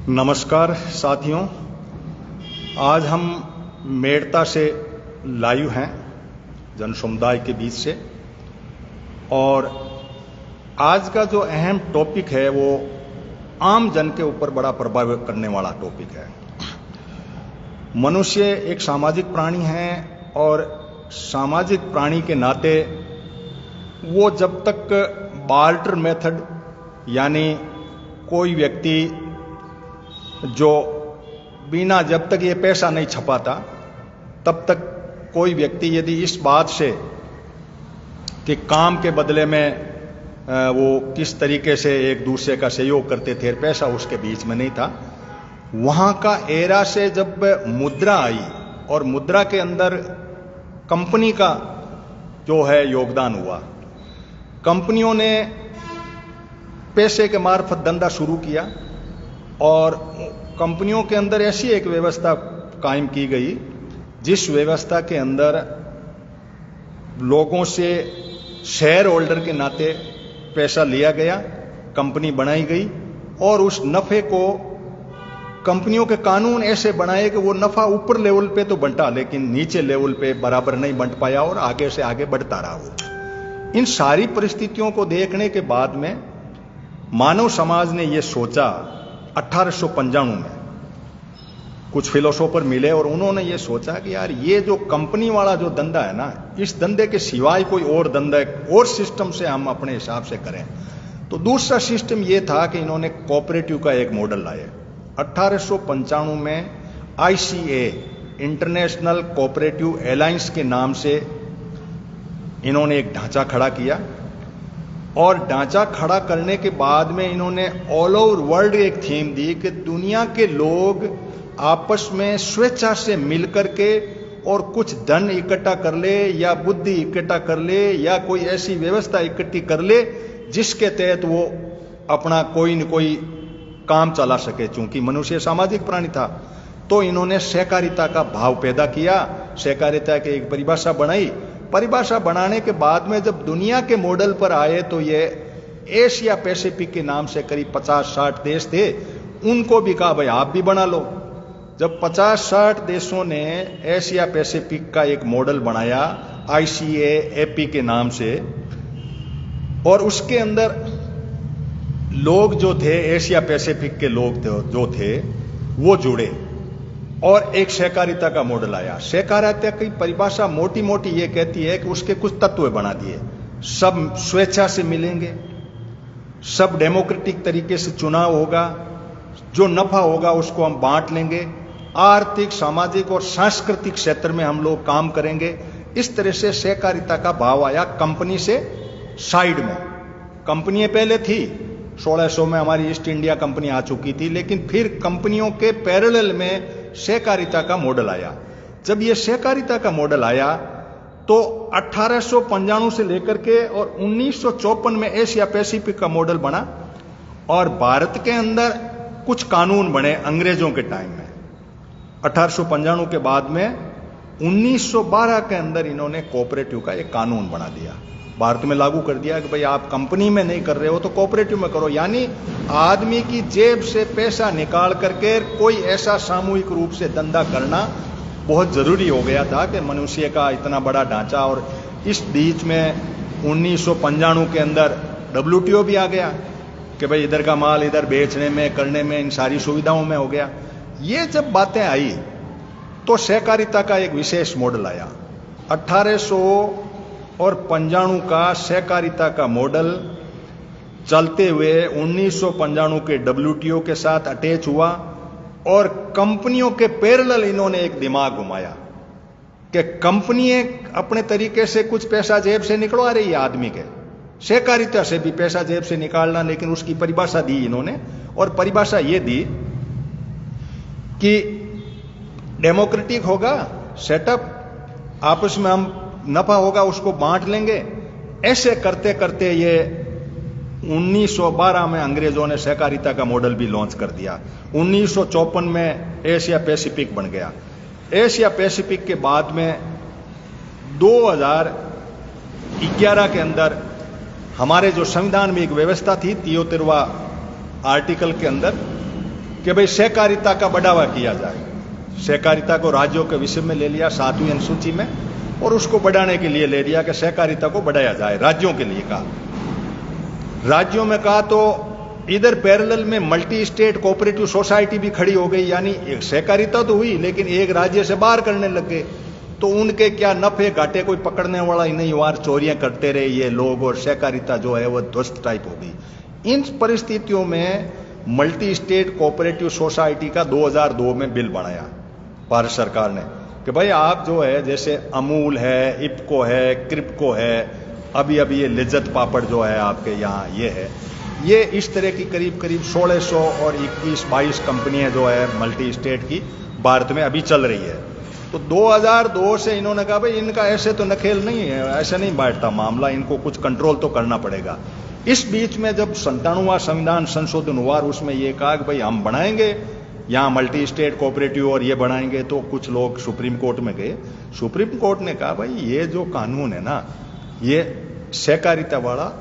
नमस्कार साथियों, आज हम मेड़ता से लाइव हैं जन समुदाय के बीच से। और आज का जो अहम टॉपिक है वो आम जन के ऊपर बड़ा प्रभाव करने वाला टॉपिक है। मनुष्य एक सामाजिक प्राणी है और सामाजिक प्राणी के नाते वो जब तक बार्टर मेथड यानी कोई व्यक्ति जो बिना जब तक ये पैसा नहीं छपाता तब तक कोई व्यक्ति यदि इस बात से कि काम के बदले में वो किस तरीके से एक दूसरे का सहयोग करते थे, पैसा उसके बीच में नहीं था। वहां का एरा से जब मुद्रा आई और मुद्रा के अंदर कंपनी का जो है योगदान हुआ, कंपनियों ने पैसे के मार्फत धंधा शुरू किया और कंपनियों के अंदर ऐसी एक व्यवस्था कायम की गई जिस व्यवस्था के अंदर लोगों से शेयर होल्डर के नाते पैसा लिया गया, कंपनी बनाई गई और उस नफे को कंपनियों के कानून ऐसे बनाए कि वो नफा ऊपर लेवल पे तो बंटा लेकिन नीचे लेवल पे बराबर नहीं बंट पाया और आगे से आगे बढ़ता रहा वो। इन सारी परिस्थितियों को देखने के बाद में मानव समाज ने ये सोचा 1895 में कुछ फिलोसोफर मिले और उन्होंने ये सोचा कि यार ये जो कंपनी वाला जो धंधा है ना, इस धंधे के सिवाय कोई और धंधा और सिस्टम से हम अपने हिसाब से करें। तो दूसरा सिस्टम ये था कि इन्होंने कोऑपरेटिव का एक मॉडल लाए। 1895 में ICA इंटरनेशनल कोऑपरेटिव अलायंस के नाम से इन्होंने एक ढांचा खड़ा किया और ढांचा खड़ा करने के बाद में इन्होंने ऑल ओवर वर्ल्ड एक थीम दी कि दुनिया के लोग आपस में स्वेच्छा से मिलकर के और कुछ धन इकट्ठा कर ले या बुद्धि इकट्ठा कर ले या कोई ऐसी व्यवस्था इकट्ठी कर ले जिसके तहत वो अपना कोई न कोई काम चला सके। चूंकि मनुष्य सामाजिक प्राणी था तो इन्होंने सहकारिता का भाव पैदा किया, सहकारिता की एक परिभाषा बनाई। परिभाषा बनाने के बाद में जब दुनिया के मॉडल पर आए तो ये एशिया पैसिफिक के नाम से करीब 50-60 देश थे, उनको भी कहा भाई आप भी बना लो। जब 50-60 देशों ने एशिया पैसिफिक का एक मॉडल बनाया ICA-AP के नाम से और उसके अंदर लोग जो थे एशिया पैसिफिक के लोग जो थे वो जुड़े और एक सहकारिता का मॉडल आया। सहकारिता की परिभाषा मोटी मोटी ये कहती है कि उसके कुछ तत्व बना दिए। सब स्वेच्छा से मिलेंगे, सब डेमोक्रेटिक तरीके से चुनाव होगा, जो नफा होगा उसको हम बांट लेंगे, आर्थिक सामाजिक और सांस्कृतिक क्षेत्र में हम लोग काम करेंगे। इस तरह से सहकारिता का भाव आया कंपनी से साइड में। कंपनियां पहले थी, 1600 में हमारी ईस्ट इंडिया कंपनी आ चुकी थी, लेकिन फिर कंपनियों के पैरेलल में सहकारिता का मॉडल आया। जब यह सहकारिता का मॉडल आया तो 1895 से लेकर के और 1954 में एशिया पैसिफिक का मॉडल बना और भारत के अंदर कुछ कानून बने अंग्रेजों के टाइम में। 1895 के बाद में 1912 के अंदर इन्होंने कोऑपरेटिव का एक कानून बना दिया, भारत में लागू कर दिया कि भाई आप कंपनी में नहीं कर रहे हो तो कोऑपरेटिव में करो। यानी आदमी की जेब से पैसा निकाल करके कोई ऐसा सामूहिक रूप से धंधा करना बहुत जरूरी हो गया था कि मनुष्य का इतना बड़ा ढांचा। और इस बीच में 1995 के अंदर WTO भी आ गया कि भाई इधर का माल इधर बेचने में करने में इन सारी सुविधाओं में हो गया। ये जब बातें आई तो सहकारिता का एक विशेष मॉडल आया। 1895 का सहकारिता का मॉडल चलते हुए 1995 के WTO के साथ अटैच हुआ और कंपनियों के पैरेलल इन्होंने एक दिमाग घुमाया कि कंपनियां अपने तरीके से कुछ पैसा जेब से निकलवा रही है आदमी के, सहकारिता से भी पैसा जेब से निकालना, लेकिन उसकी परिभाषा दी इन्होंने। और परिभाषा ये दी कि डेमोक्रेटिक होगा सेटअप, आपस में हम नफा होगा उसको बांट लेंगे। ऐसे करते करते ये 1912 में अंग्रेजों ने सहकारिता का मॉडल भी लॉन्च कर दिया। 1954 में एशिया पैसिफिक बन गया। एशिया पैसिफिक के बाद में 2011 के अंदर हमारे जो संविधान में एक व्यवस्था थी 73वां आर्टिकल के अंदर कि भाई सहकारिता का बढ़ावा किया जाए। सहकारिता को राज्यों के विषय में ले लिया 7वीं अनुसूची में, और उसको बढ़ाने के लिए ले लिया कि सहकारिता को बढ़ाया जाए। राज्यों के लिए कहा, राज्यों में कहा तो इधर पैरेलल में मल्टी स्टेट कोऑपरेटिव सोसाइटी भी खड़ी हो गई, यानी एक सहकारिता तो हुई लेकिन एक राज्य से बाहर करने लग गए, तो उनके क्या नफे घाटे कोई पकड़ने वाला ही नहीं हुआ, चोरियां करते रहे ये लोग, और सहकारिता जो है वो ध्वस्त टाइप हो गई। इन परिस्थितियों में मल्टी स्टेट कोऑपरेटिव सोसाइटी का 2002 में बिल बनाया भारत सरकार ने कि भाई आप जो है, जैसे अमूल है, इप्को है, क्रिप्को है, अभी अभी ये लिज्जत पापड़ जो है आपके यहाँ ये है, ये इस तरह की करीब करीब 1600 और 21-22 कंपनियां जो है मल्टी स्टेट की भारत में अभी चल रही है। तो 2002 से इन्होंने कहा भाई इनका ऐसे तो नखेल नहीं है, ऐसे नहीं बैठता मामला, इनको कुछ कंट्रोल तो करना पड़ेगा। इस बीच में जब 97वां संविधान संशोधन हुआ, उसमें ये कहा कि भाई हम बनाएंगे यहाँ मल्टी स्टेट कोऑपरेटिव और ये बनाएंगे, तो कुछ लोग सुप्रीम कोर्ट में गए। सुप्रीम कोर्ट ने कहा भाई ये जो कानून है ना, ये सहकारिता वाला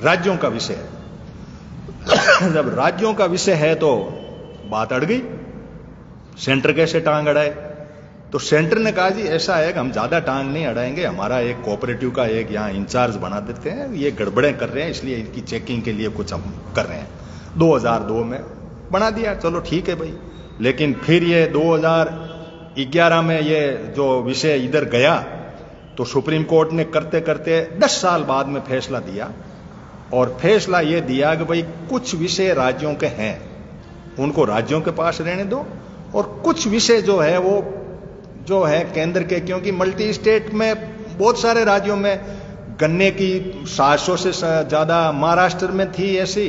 राज्यों का विषय है। जब राज्यों का विषय है तो बात अड़ गई, सेंटर कैसे टांग अड़ाए? तो सेंटर ने कहा जी ऐसा है कि हम ज्यादा टांग नहीं अड़ाएंगे, हमारा एक कोऑपरेटिव का एक यहाँ इंचार्ज बना देते हैं, ये गड़बड़ें कर रहे हैं इसलिए इनकी चेकिंग के लिए कुछ हम कर रहे हैं। 2002 में बना दिया, चलो ठीक है भाई। लेकिन फिर ये 2011 में ये जो विषय इधर गया तो सुप्रीम कोर्ट ने करते करते 10 साल बाद में फैसला दिया, और फैसला ये दिया कि भाई कुछ विषय राज्यों के हैं उनको राज्यों के पास रहने दो, और कुछ विषय जो है वो जो है केंद्र के, क्योंकि मल्टी स्टेट में बहुत सारे राज्यों में गन्ने की 700 से ज्यादा महाराष्ट्र में थी, ऐसी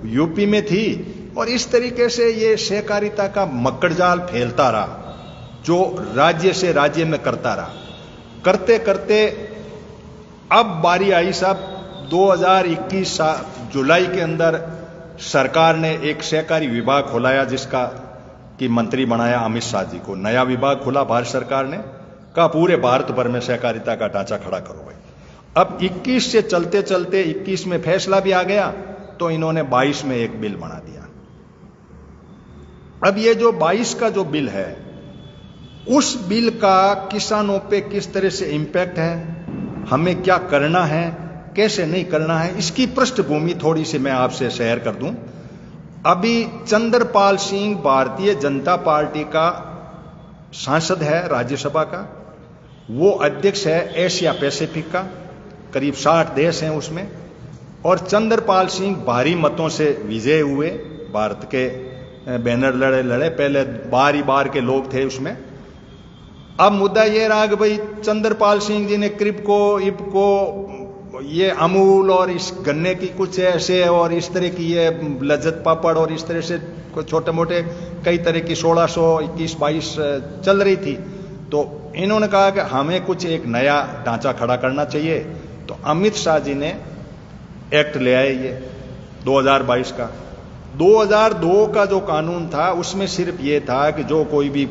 यूपी में थी, और इस तरीके से ये सहकारिता का मक्कड़जाल फैलता रहा जो राज्य से राज्य में करता रहा। करते करते अब बारी आई साहब 2021 जुलाई के अंदर सरकार ने एक सहकारी विभाग खोलाया, जिसका कि मंत्री बनाया अमित शाह जी को। नया विभाग खोला भारत सरकार ने, कहा पूरे भारत भर में सहकारिता का ढांचा खड़ा करो भाई। अब 21 से चलते चलते 21 में फैसला भी आ गया, तो इन्होंने 22 में एक बिल बना दिया। अब ये जो 22 का जो बिल है, उस बिल का किसानों पे किस तरह से इंपैक्ट है, हमें क्या करना है, कैसे नहीं करना है, इसकी पृष्ठभूमि थोड़ी सी मैं आपसे शेयर कर दूं। अभी चंद्रपाल सिंह भारतीय जनता पार्टी का सांसद है राज्यसभा का, वो अध्यक्ष है एशिया पैसिफिक का, करीब 60 देश हैं उसमें, और चंद्रपाल सिंह भारी मतों से विजय हुए, भारत के बैनर लड़े, पहले बार के लोग थे उसमें। अब मुद्दा ये रहा कि भाई चंद्रपाल सिंह जी ने क्रिप्को, इप्को, ये अमूल और इस गन्ने की कुछ ऐसे और इस तरह की ये लज्जत पापड़ और इस तरह से छोटे मोटे कई तरह की 1600, 21, 22 चल रही थी। तो इन्होंने कहा कि हमें कुछ एक नया ढांचा खड़ा करना चाहिए, तो अमित शाह जी ने एक्ट ले आए ये 2022 का। 2002 का जो कानून था उसमें सिर्फ ये था कि जो कोई भी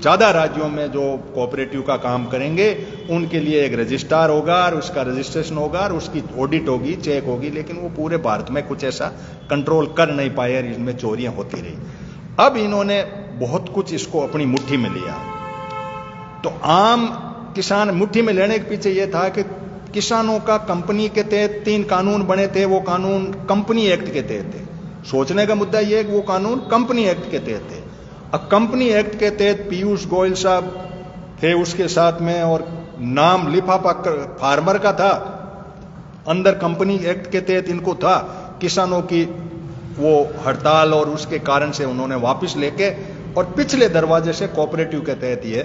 ज्यादा राज्यों में जो कोऑपरेटिव का काम करेंगे उनके लिए एक रजिस्ट्रार होगा और उसका रजिस्ट्रेशन होगा और उसकी ऑडिट होगी, चेक होगी, लेकिन वो पूरे भारत में कुछ ऐसा कंट्रोल कर नहीं पाए और इनमें चोरियां होती रही। अब इन्होंने बहुत कुछ इसको अपनी मुट्ठी में लिया। तो आम किसान मुट्ठी में लेने के पीछे यह था कि किसानों का कंपनी के तहत 3 कानून बने थे, वो कानून कंपनी एक्ट के तहत थे। सोचने का मुद्दा यह है कि वो कानून कंपनी एक्ट के तहत थे। अब कंपनी एक्ट के तहत पीयूष गोयल साहब थे उसके साथ में, और नाम लिफाफा फार्मर का था, अंदर कंपनी एक्ट के तहत इनको था। किसानों की वो हड़ताल और उसके कारण से उन्होंने वापस लेके और पिछले दरवाजे से कोऑपरेटिव के तहत ये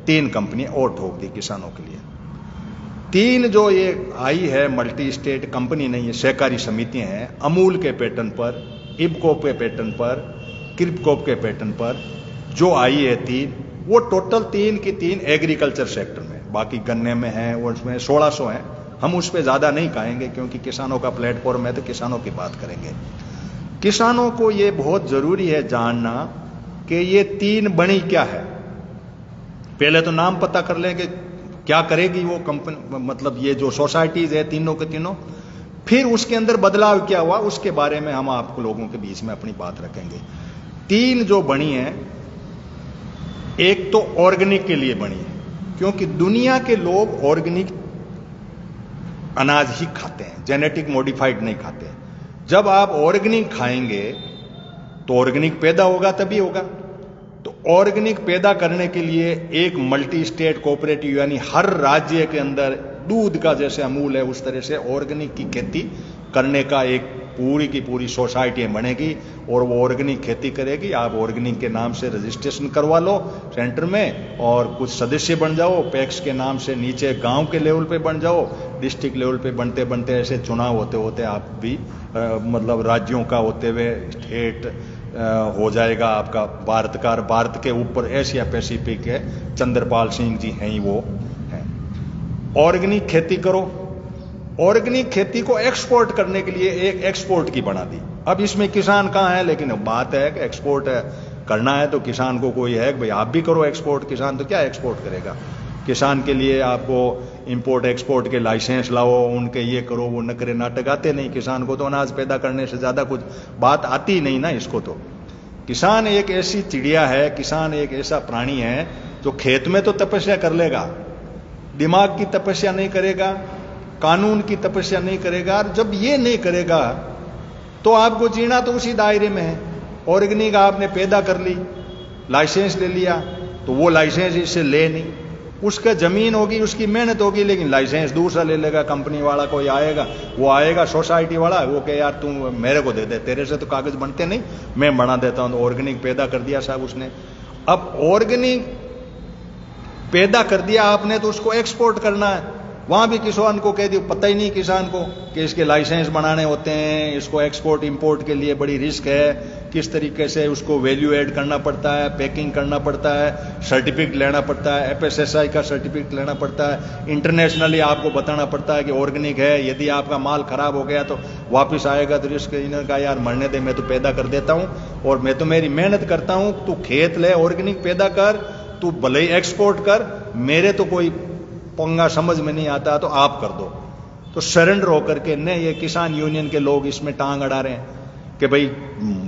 3 कंपनी और ठोक दी किसानों के लिए। 3 जो ये आई है मल्टी स्टेट कंपनी नहीं है, सहकारी समितियां हैं, अमूल के पैटर्न पर, इब्को के पैटर्न पर, क्रिप्कोप के पैटर्न पर जो आई है 3, वो टोटल 3 की 3 एग्रीकल्चर सेक्टर में, बाकी गन्ने में है और उसमें 1600 हैं। हम उस पर ज्यादा नहीं कहेंगे क्योंकि किसानों का प्लेटफॉर्म है तो किसानों की बात करेंगे। किसानों को ये बहुत जरूरी है जानना कि ये 3 बनी क्या है। पहले तो नाम पता कर लें कि क्या करेगी वो कंपनी, मतलब ये जो सोसाइटीज है तीनों के तीनों। फिर उसके अंदर बदलाव क्या हुआ उसके बारे में हम आपको लोगों के बीच में अपनी बात रखेंगे। 3 जो बनी है, एक तो ऑर्गेनिक के लिए बनी है, क्योंकि दुनिया के लोग ऑर्गेनिक अनाज ही खाते हैं, जेनेटिक मॉडिफाइड नहीं खाते। जब आप ऑर्गेनिक खाएंगे तो ऑर्गेनिक पैदा होगा, तभी होगा। तो ऑर्गेनिक पैदा करने के लिए एक मल्टी स्टेट कोऑपरेटिव, यानी हर राज्य के अंदर दूध का जैसे अमूल है उस तरह से ऑर्गेनिक की खेती करने का एक पूरी की पूरी सोसाइटी बनेगी और वो ऑर्गेनिक खेती करेगी। आप ऑर्गेनिक के नाम से रजिस्ट्रेशन करवा लो सेंटर में और कुछ सदस्य बन जाओ, पैक्स के नाम से नीचे गांव के लेवल पे बन जाओ, डिस्ट्रिक्ट लेवल पे बनते बनते ऐसे चुनाव होते होते आप भी मतलब राज्यों का होते हुए स्टेट हो जाएगा आपका भारत का। भारत के ऊपर एशिया पैसिफिक है, चंद्रपाल सिंह जी हैं ही वो हैं। ऑर्गेनिक खेती करो। ऑर्गेनिक खेती को एक्सपोर्ट करने के लिए एक एक्सपोर्ट की बना दी। अब इसमें किसान कहाँ है, लेकिन बात है कि एक्सपोर्ट है करना है तो किसान को कोई है कि भाई आप भी करो एक्सपोर्ट। किसान तो क्या एक्सपोर्ट करेगा? किसान के लिए आपको इंपोर्ट एक्सपोर्ट के लाइसेंस लाओ, उनके ये करो, वो नखरे नाटक आते नहीं। किसान को तो अनाज पैदा करने से ज्यादा कुछ बात आती ही नहीं ना इसको। तो किसान एक ऐसी चिड़िया है, किसान एक ऐसा प्राणी है जो खेत में तो तपस्या कर लेगा, दिमाग की तपस्या नहीं करेगा, कानून की तपस्या नहीं करेगा। और जब ये नहीं करेगा तो आपको जीना तो उसी दायरे में है। ऑर्गेनिक आपने पैदा कर ली, लाइसेंस ले लिया, तो वो लाइसेंस इससे ले नहीं, उसका जमीन होगी, उसकी मेहनत होगी, लेकिन लाइसेंस दूसरा ले लेगा। कंपनी वाला कोई आएगा, वो आएगा सोसाइटी वाला, वो कहे यार तू मेरे को दे दे, तेरे से तो कागज बनते नहीं, मैं बना देता हूं। तो ऑर्गेनिक पैदा कर दिया साहब उसने। अब ऑर्गेनिक पैदा कर दिया आपने तो उसको एक्सपोर्ट करना है। वहां भी किसान को कह दिया, पता ही नहीं किसान को कि इसके लाइसेंस बनाने होते हैं, इसको एक्सपोर्ट इंपोर्ट के लिए बड़ी रिस्क है, किस तरीके से उसको वैल्यू ऐड करना पड़ता है, पैकिंग करना पड़ता है, सर्टिफिकेट लेना पड़ता है, एफएसएसआई का सर्टिफिकेट लेना पड़ता है, इंटरनेशनली आपको बताना पड़ता है कि ऑर्गेनिक है। यदि आपका माल खराब हो गया तो वापस आएगा तो रिस्क। इन्होंने कहा यार मरने दे, मैं तो पैदा कर देता हूं और मैं तो मेरी मेहनत करता हूं, तू खेत ले, ऑर्गेनिक पैदा कर, तू भले ही एक्सपोर्ट कर, मेरे तो कोई पंगा समझ में नहीं आता, तो आप कर दो। तो सरेंडर होकर के न ये किसान यूनियन के लोग इसमें टांग अड़ा रहे हैं कि भाई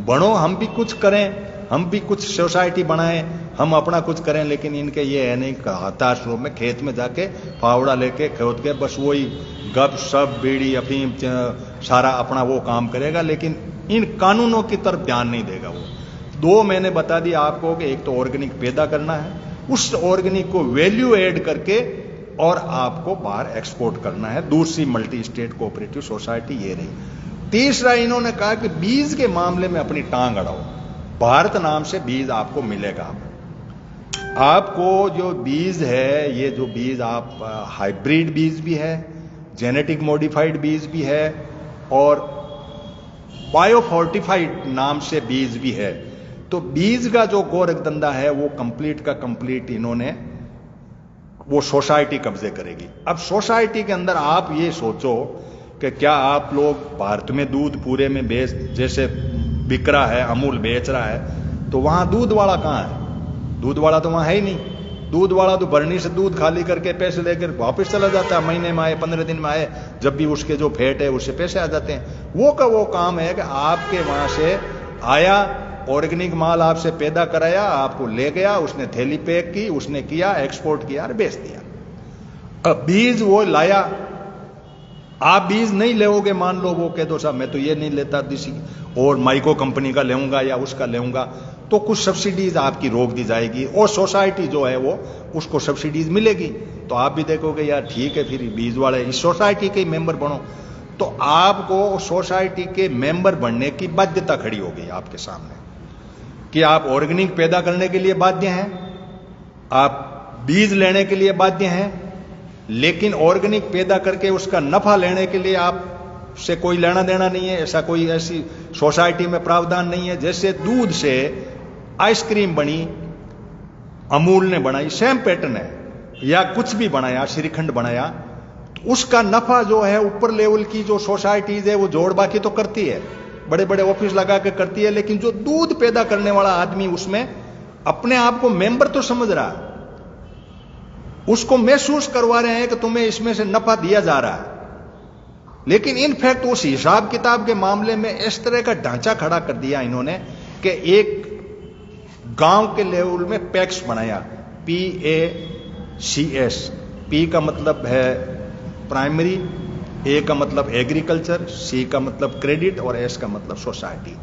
बनो, हम भी कुछ करें, हम भी कुछ सोसाइटी बनाएं, हम अपना कुछ करें। लेकिन इनके ये है नहीं, हताश रूप में खेत में जाके फावड़ा लेके खोद के बस वही गप सब बीड़ी अफीम सारा अपना वो काम करेगा, लेकिन इन कानूनों की तरफ ध्यान नहीं देगा वो। 2 मैंने बता दिया आपको कि एक तो ऑर्गेनिक पैदा करना है, उस ऑर्गेनिक को वैल्यू ऐड करके और आपको बाहर एक्सपोर्ट करना है। दूसरी मल्टी स्टेट कोऑपरेटिव सोसाइटी ये रही। तीसरा इन्होंने कहा कि बीज के मामले में अपनी टांग अड़ाओ। भारत नाम से बीज आपको मिलेगा। आपको जो बीज है, ये जो बीज आप हाइब्रिड बीज भी है, जेनेटिक मॉडिफाइड बीज भी है और बायोफोर्टिफाइड नाम से बीज भी है। तो बीज का जो गोरख धंधा है वो कंप्लीट का कंप्लीट इन्होंने वो सोसाइटी कब्जे करेगी। अब सोसाइटी के अंदर आप ये सोचो कि क्या आप लोग भारत में दूध पूरे में बेच, जैसे बिक रहा है, अमूल बेच रहा है, तो वहां दूध वाला कहां है? दूध वाला तो वहां है ही नहीं। दूध वाला तो बरनी से दूध खाली करके पैसे लेकर वापस चला जाता है, महीने में आए, 15 दिन में आए, जब भी उसके जो फेट है उससे पैसे आ जाते हैं। वो का वो काम है कि आपके वहां से आया, ऑर्गेनिक माल आपसे पैदा कराया, आपको ले गया, उसने थैली पैक की, उसने किया, एक्सपोर्ट किया और बेच दिया। अब बीज वो लाया, आप बीज नहीं लेोगे, मान लो वो कह दो साहब मैं तो ये नहीं लेता देसी और माइको कंपनी का लेऊंगा या उसका लेऊंगा, तो कुछ सब्सिडीज आपकी रोक दी जाएगी और सोसाइटी जो है वो उसको सब्सिडीज मिलेगी। तो आप भी देखोगे यार ठीक है, फिर बीज वाले इस सोसाइटी के मेंबर बनो। तो आपको सोसाइटी के मेंबर बनने की बाध्यता खड़ी हो गई आपके सामने कि आप ऑर्गेनिक पैदा करने के लिए बाध्य हैं, आप बीज लेने के लिए बाध्य हैं, लेकिन ऑर्गेनिक पैदा करके उसका नफा लेने के लिए आप से कोई लेना देना नहीं है। ऐसा कोई ऐसी सोसाइटी में प्रावधान नहीं है। जैसे दूध से आइसक्रीम बनी, अमूल ने बनाई, सेम पैटर्न है, या कुछ भी बनाया, श्रीखंड बनाया, तो उसका नफा जो है ऊपर लेवल की जो सोसाइटीज है वो जोड़ बाकी तो करती है, बड़े बड़े ऑफिस लगा के करती है, लेकिन जो दूध पैदा करने वाला आदमी उसमें अपने आप को मेंबर तो समझ रहा है, उसको महसूस करवा रहे हैं कि तुम्हें इसमें से नफा दिया जा रहा है। लेकिन इनफैक्ट उस हिसाब किताब के मामले में इस तरह का ढांचा खड़ा कर दिया इन्होंने कि एक गांव के लेवल में पैक्स बनाया, PACS। P का मतलब है प्राइमरी, A का मतलब एग्रीकल्चर, C का मतलब क्रेडिट और S का मतलब सोसाइटी।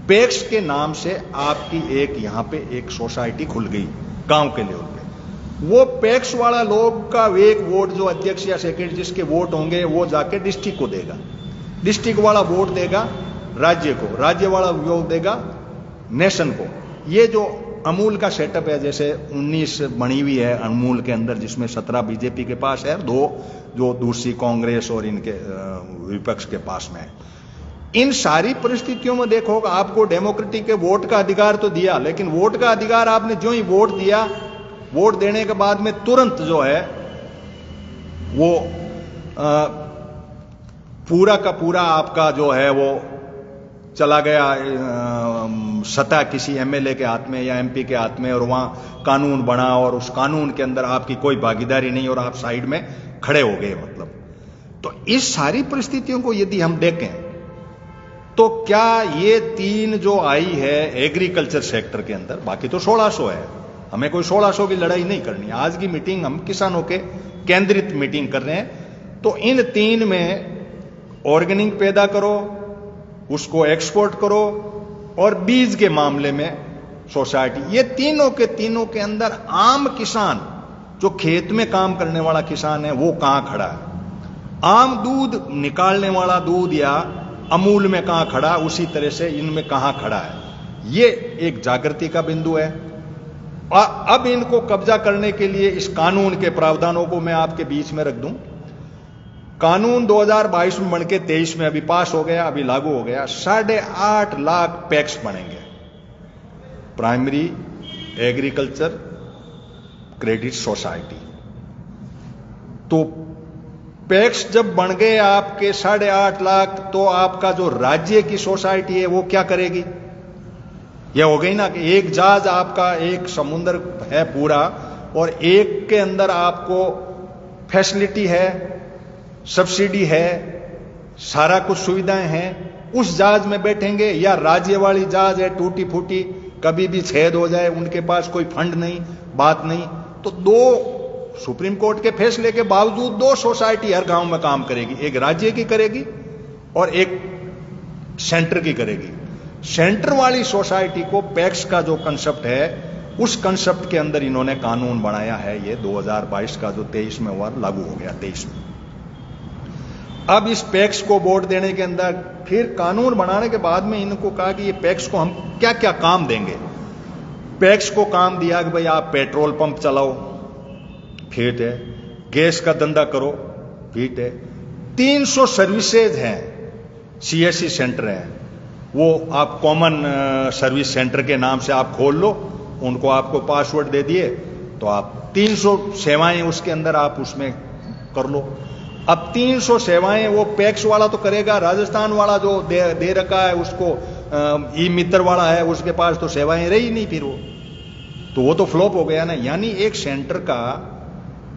पैक्स के नाम से आपकी एक यहां पे एक सोसाइटी खुल गई गांव के लेवल पे। वो पैक्स वाला लोग का एक वोट जो अध्यक्ष या सेक्रेटरी जिसके वोट होंगे वो जाके डिस्ट्रिक्ट को देगा, डिस्ट्रिक्ट वाला वोट देगा राज्य को, राज्य वाला वोट देगा नेशन को। ये जो अमूल का सेटअप है, जैसे 19 बनी हुई है अमूल के अंदर, जिसमें 17 बीजेपी के पास है, 2 जो दूसरी कांग्रेस और इनके विपक्ष के पास में है। इन सारी परिस्थितियों में देखो आपको डेमोक्रेटिक के वोट का अधिकार तो दिया, लेकिन वोट का अधिकार आपने जो ही वोट दिया, वोट देने के बाद में तुरंत जो है वो पूरा का पूरा आपका जो है वो चला गया सत्ता किसी एमएलए के हाथ में या एमपी के हाथ में, और वहां कानून बना और उस कानून के अंदर आपकी कोई भागीदारी नहीं और आप साइड में खड़े हो गए। मतलब तो इस सारी परिस्थितियों को यदि हम देखें तो क्या ये 3 जो आई है एग्रीकल्चर सेक्टर के अंदर, बाकी तो 1600 है, हमें कोई 1600 की लड़ाई नहीं करनी। आज की मीटिंग हम किसानों के केंद्रित मीटिंग कर रहे हैं। तो इन 3 में ऑर्गेनिक पैदा करो, उसको एक्सपोर्ट करो, और बीज के मामले में सोसाइटी, ये तीनों के अंदर आम किसान जो खेत में काम करने वाला किसान है वो कहां खड़ा है, आम दूध निकालने वाला दूध या अमूल में कहां खड़ा, उसी तरह से इनमें कहां खड़ा है। ये एक जागृति का बिंदु है। अब इनको कब्जा करने के लिए इस कानून के प्रावधानों को मैं आपके बीच में रख दूं। कानून 2022 में बनके 23 में अभी पास हो गया, अभी लागू हो गया। 8.5 लाख पैक्स बनेंगे, प्राइमरी एग्रीकल्चर क्रेडिट सोसाइटी। तो पैक्स जब बन गए आपके 8.5 लाख, तो आपका जो राज्य की सोसाइटी है वो क्या करेगी? यह हो गई ना कि एक जहाज आपका, एक समुद्र है पूरा, और एक के अंदर आपको फैसिलिटी है, सब्सिडी है, सारा कुछ सुविधाएं हैं। उस जहाज में बैठेंगे, या राज्य वाली जहाज है टूटी फूटी, कभी भी छेद हो जाए, उनके पास कोई फंड नहीं, बात नहीं। तो 2 सुप्रीम कोर्ट के फैसले के बावजूद 2 सोसाइटी हर गांव में काम करेगी, एक राज्य की करेगी और एक सेंटर की करेगी। सेंटर वाली सोसाइटी को पैक्स का जो कंसेप्ट है, उस कंसेप्ट के अंदर इन्होंने कानून बनाया है। ये 2022 का जो 23 में हुआ लागू हो गया 23 में। अब इस पैक्स को वोट देने के अंदर फिर कानून बनाने के बाद में इनको कहा कि ये पैक्स को हम क्या क्या काम देंगे। पैक्स को काम दिया कि भाई आप पेट्रोल पंप चलाओ, फिट है, गैस का धंधा करो, फिट है। 300 सर्विसेज हैं, CSC सेंटर हैं, वो आप कॉमन सर्विस सेंटर के नाम से आप खोल लो, उनको आपको पासवर्ड दे दिए तो आप 300 सेवाएं उसके अंदर आप उसमें कर लो। अब 300 सेवाएं वो पैक्स वाला तो करेगा, राजस्थान वाला जो दे रखा है उसको ई मित्र वाला है, उसके पास तो सेवाएं रही नहीं, फिर वो तो फ्लॉप हो गया ना। यानी एक सेंटर का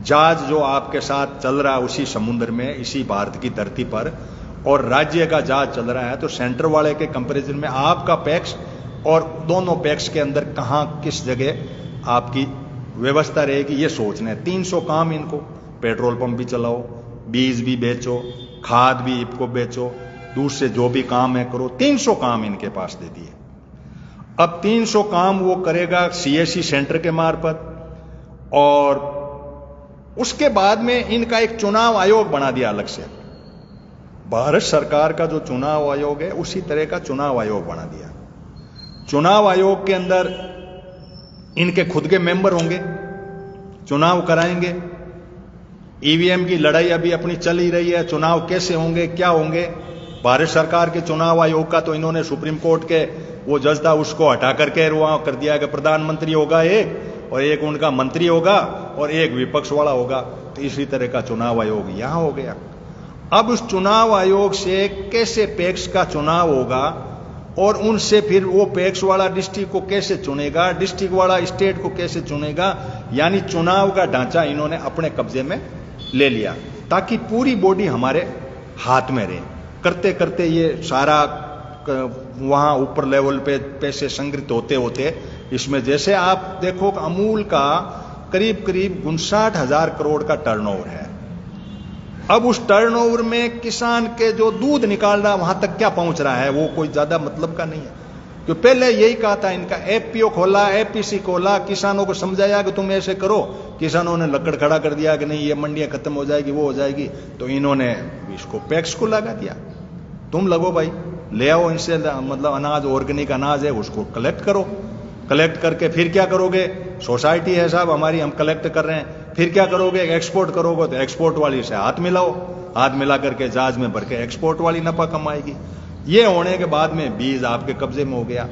जहाज जो आपके साथ चल रहा है उसी समुद्र में, इसी भारत की धरती पर, और राज्य का जहाज चल रहा है, तो सेंटर वाले के कंपैरिजन में आपका पैक्स और दोनों पैक्स के अंदर कहां किस जगह आपकी व्यवस्था रहेगी, ये सोचना है। 300 काम इनको, पेट्रोल पंप भी चलाओ, बीज भी बेचो, खाद भी इनको बेचो, दूसरे जो भी काम है करो। 300 काम इनके पास दे दिए। अब 300 काम वो करेगा CSC सेंटर के मार्फत, और उसके बाद में इनका एक चुनाव आयोग बना दिया अलग से। भारत सरकार का जो चुनाव आयोग है उसी तरह का चुनाव आयोग बना दिया। चुनाव आयोग के अंदर इनके खुद के मेंबर होंगे, चुनाव कराएंगे। EVM की लड़ाई अभी अपनी चल ही रही है, चुनाव कैसे होंगे, क्या होंगे। भारत सरकार के चुनाव आयोग का तो इन्होंने सुप्रीम कोर्ट के वो जज था उसको हटा करके वहां कर दिया कि प्रधानमंत्री होगा एक, और एक उनका मंत्री होगा, और एक विपक्ष वाला होगा। तो इसी तरह का चुनाव आयोग यहां हो गया। अब उस चुनाव आयोग से कैसे पैक्स का चुनाव होगा, और उनसे फिर वो पैक्स वाला डिस्ट्रिक्ट को कैसे चुनेगा, डिस्ट्रिक्ट वाला स्टेट को कैसे चुनेगा। यानी चुनाव का ढांचा इन्होंने अपने कब्जे में ले लिया, ताकि पूरी बॉडी हमारे हाथ में रहे। करते करते ये सारा वहां ऊपर लेवल पे पैसे संग्रहित होते होते इसमें जैसे आप देखो अमूल का करीब करीब 59,000 करोड़ का टर्नओवर है। अब उस टर्नओवर में किसान के जो दूध निकाल रहा वहां तक क्या पहुंच रहा है, वो कोई ज्यादा मतलब का नहीं है। तो पहले यही कहा था, इनका एफपीओ खोला, एपीसी खोला, किसानों को समझाया कि तुम ऐसे करो, किसानों ने लकड़ खड़ा कर दिया कि नहीं ये मंडियां खत्म हो जाएगी, वो हो जाएगी, तो इन्होंने इसको पैक्स को लगा दिया, तुम लगो भाई, ले आओ इनसे, मतलब अनाज ऑर्गेनिक अनाज है उसको कलेक्ट करो, कलेक्ट करके फिर क्या करोगे, सोसाइटी है साहब हमारी, हम कलेक्ट कर रहे हैं, फिर क्या करोगे, एक्सपोर्ट करोगे, तो एक्सपोर्ट वाली से हाथ मिलाओ, हाथ मिला करके जहाज में भर के एक्सपोर्ट वाली नफा कमाएगी। ये होने के बाद में बीज आपके कब्जे में हो गया।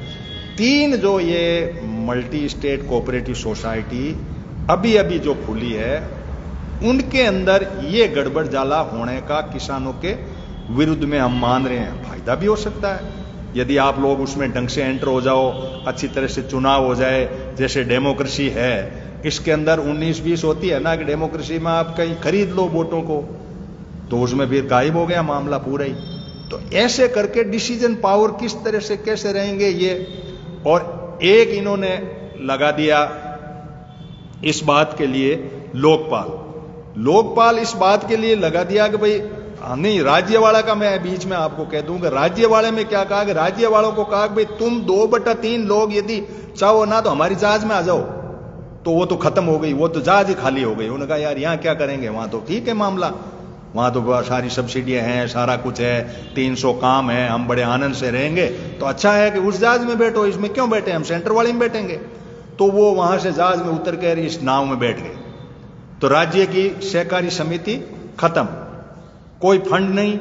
3 जो ये मल्टी स्टेट कोऑपरेटिव सोसाइटी अभी अभी जो खुली है, उनके अंदर ये गड़बड़ जाला होने का किसानों के विरुद्ध में हम मान रहे हैं, फायदा भी हो सकता है यदि आप लोग उसमें ढंग से एंटर हो जाओ, अच्छी तरह से चुनाव हो जाए, जैसे डेमोक्रेसी है इसके अंदर 19-20 होती है ना कि डेमोक्रेसी में आप कहीं खरीद लो वोटों को, तो उसमें फिर गायब हो गया मामला पूरा ही। तो ऐसे करके डिसीजन पावर किस तरह से कैसे रहेंगे ये, और एक इन्होंने लगा दिया इस बात के लिए लोकपाल इस बात के लिए लगा दिया कि भाई नहीं, राज्यवाड़ा का मैं बीच में आपको कह दूं कि राज्यवाड़े में क्या कहा कि राज्य वालों को कहा कि भाई तुम 2/3 लोग यदि चाहो ना तो हमारी जहाज में आ जाओ, तो वो तो खत्म हो गई, वो तो जहाज ही खाली हो गई। उन्होंने कहा यार यहां क्या करेंगे, वहां तो ठीक है मामला, वहां तो सारी सब्सिडियां हैं, सारा कुछ है, 300 काम है, हम बड़े आनंद से रहेंगे, तो अच्छा है कि उस जहाज में बैठो, इसमें क्यों बैठे, हम सेंटर वाली में बैठेंगे। तो वो वहां से जहाज में उतर कर इस नाव में बैठ गए। तो राज्य की सहकारी समिति खत्म, कोई फंड नहीं।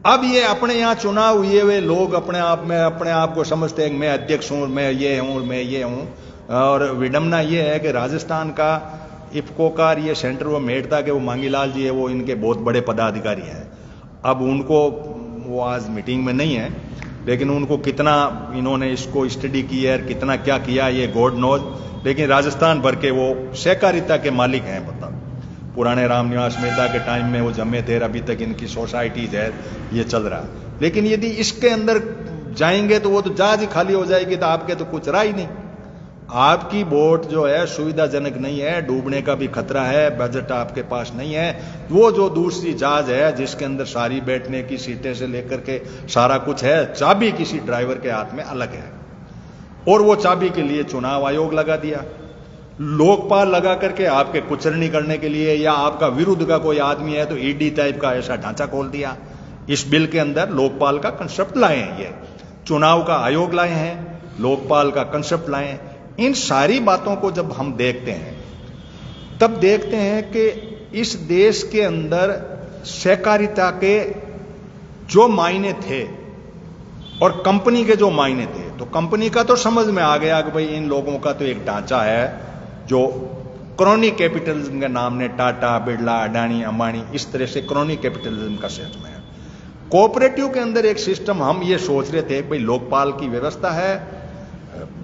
अब ये अपने यहां चुनाव हुए हुए लोग अपने आप को समझते हैं मैं अध्यक्ष हूं, मैं ये हूं, मैं ये हूं। और विडंबना ये है कि राजस्थान का इफको का ये सेंटर वो मेड़ता के वो मांगीलाल जी है, वो इनके बहुत बड़े पदाधिकारी हैं। अब उनको, वो आज मीटिंग में नहीं है, लेकिन उनको कितना इन्होंने इसको स्टडी की है, कितना क्या किया ये गॉड नोज, लेकिन राजस्थान भर के वो सहकारिता के मालिक हैं। बताओ, पुराने रामनिवास मेहता के टाइम में वो जमे थे, अभी तक इनकी सोसाइटीज है, ये चल रहा। लेकिन यदि इसके अंदर जाएंगे तो वो तो जहाज ही खाली हो जाएगी, तो आपके तो कुछ रहा ही नहीं। आपकी बोट जो है सुविधाजनक नहीं है, डूबने का भी खतरा है, बजट आपके पास नहीं है। वो जो दूसरी जहाज है जिसके अंदर सारी बैठने की सीटें से लेकर के सारा कुछ है, चाबी किसी ड्राइवर के हाथ में अलग है, और वो चाबी के लिए चुनाव आयोग लगा दिया, लोकपाल लगा करके आपके कुचरनी करने के लिए, या आपका विरुद्ध का कोई आदमी है तो ईडी टाइप का ऐसा ढांचा खोल दिया। इस बिल के अंदर लोकपाल का कंसेप्ट लाए हैं, ये चुनाव का आयोग लाए हैं, लोकपाल का कंसेप्ट लाए हैं। इन सारी बातों को जब हम देखते हैं तब देखते हैं कि इस देश के अंदर सहकारिता के जो मायने थे और कंपनी के जो मायने थे, तो कंपनी का तो समझ में आ गया कि भाई इन लोगों का तो एक ढांचा है जो क्रोनी कैपिटलिज्म के नाम ने टाटा, बिरला, अडानी, अंबानी, इस तरह से क्रोनी कैपिटलिज्म का सिस्टम है। कोऑपरेटिव के अंदर एक सिस्टम हम ये सोच रहे थे भाई लोकपाल की व्यवस्था है,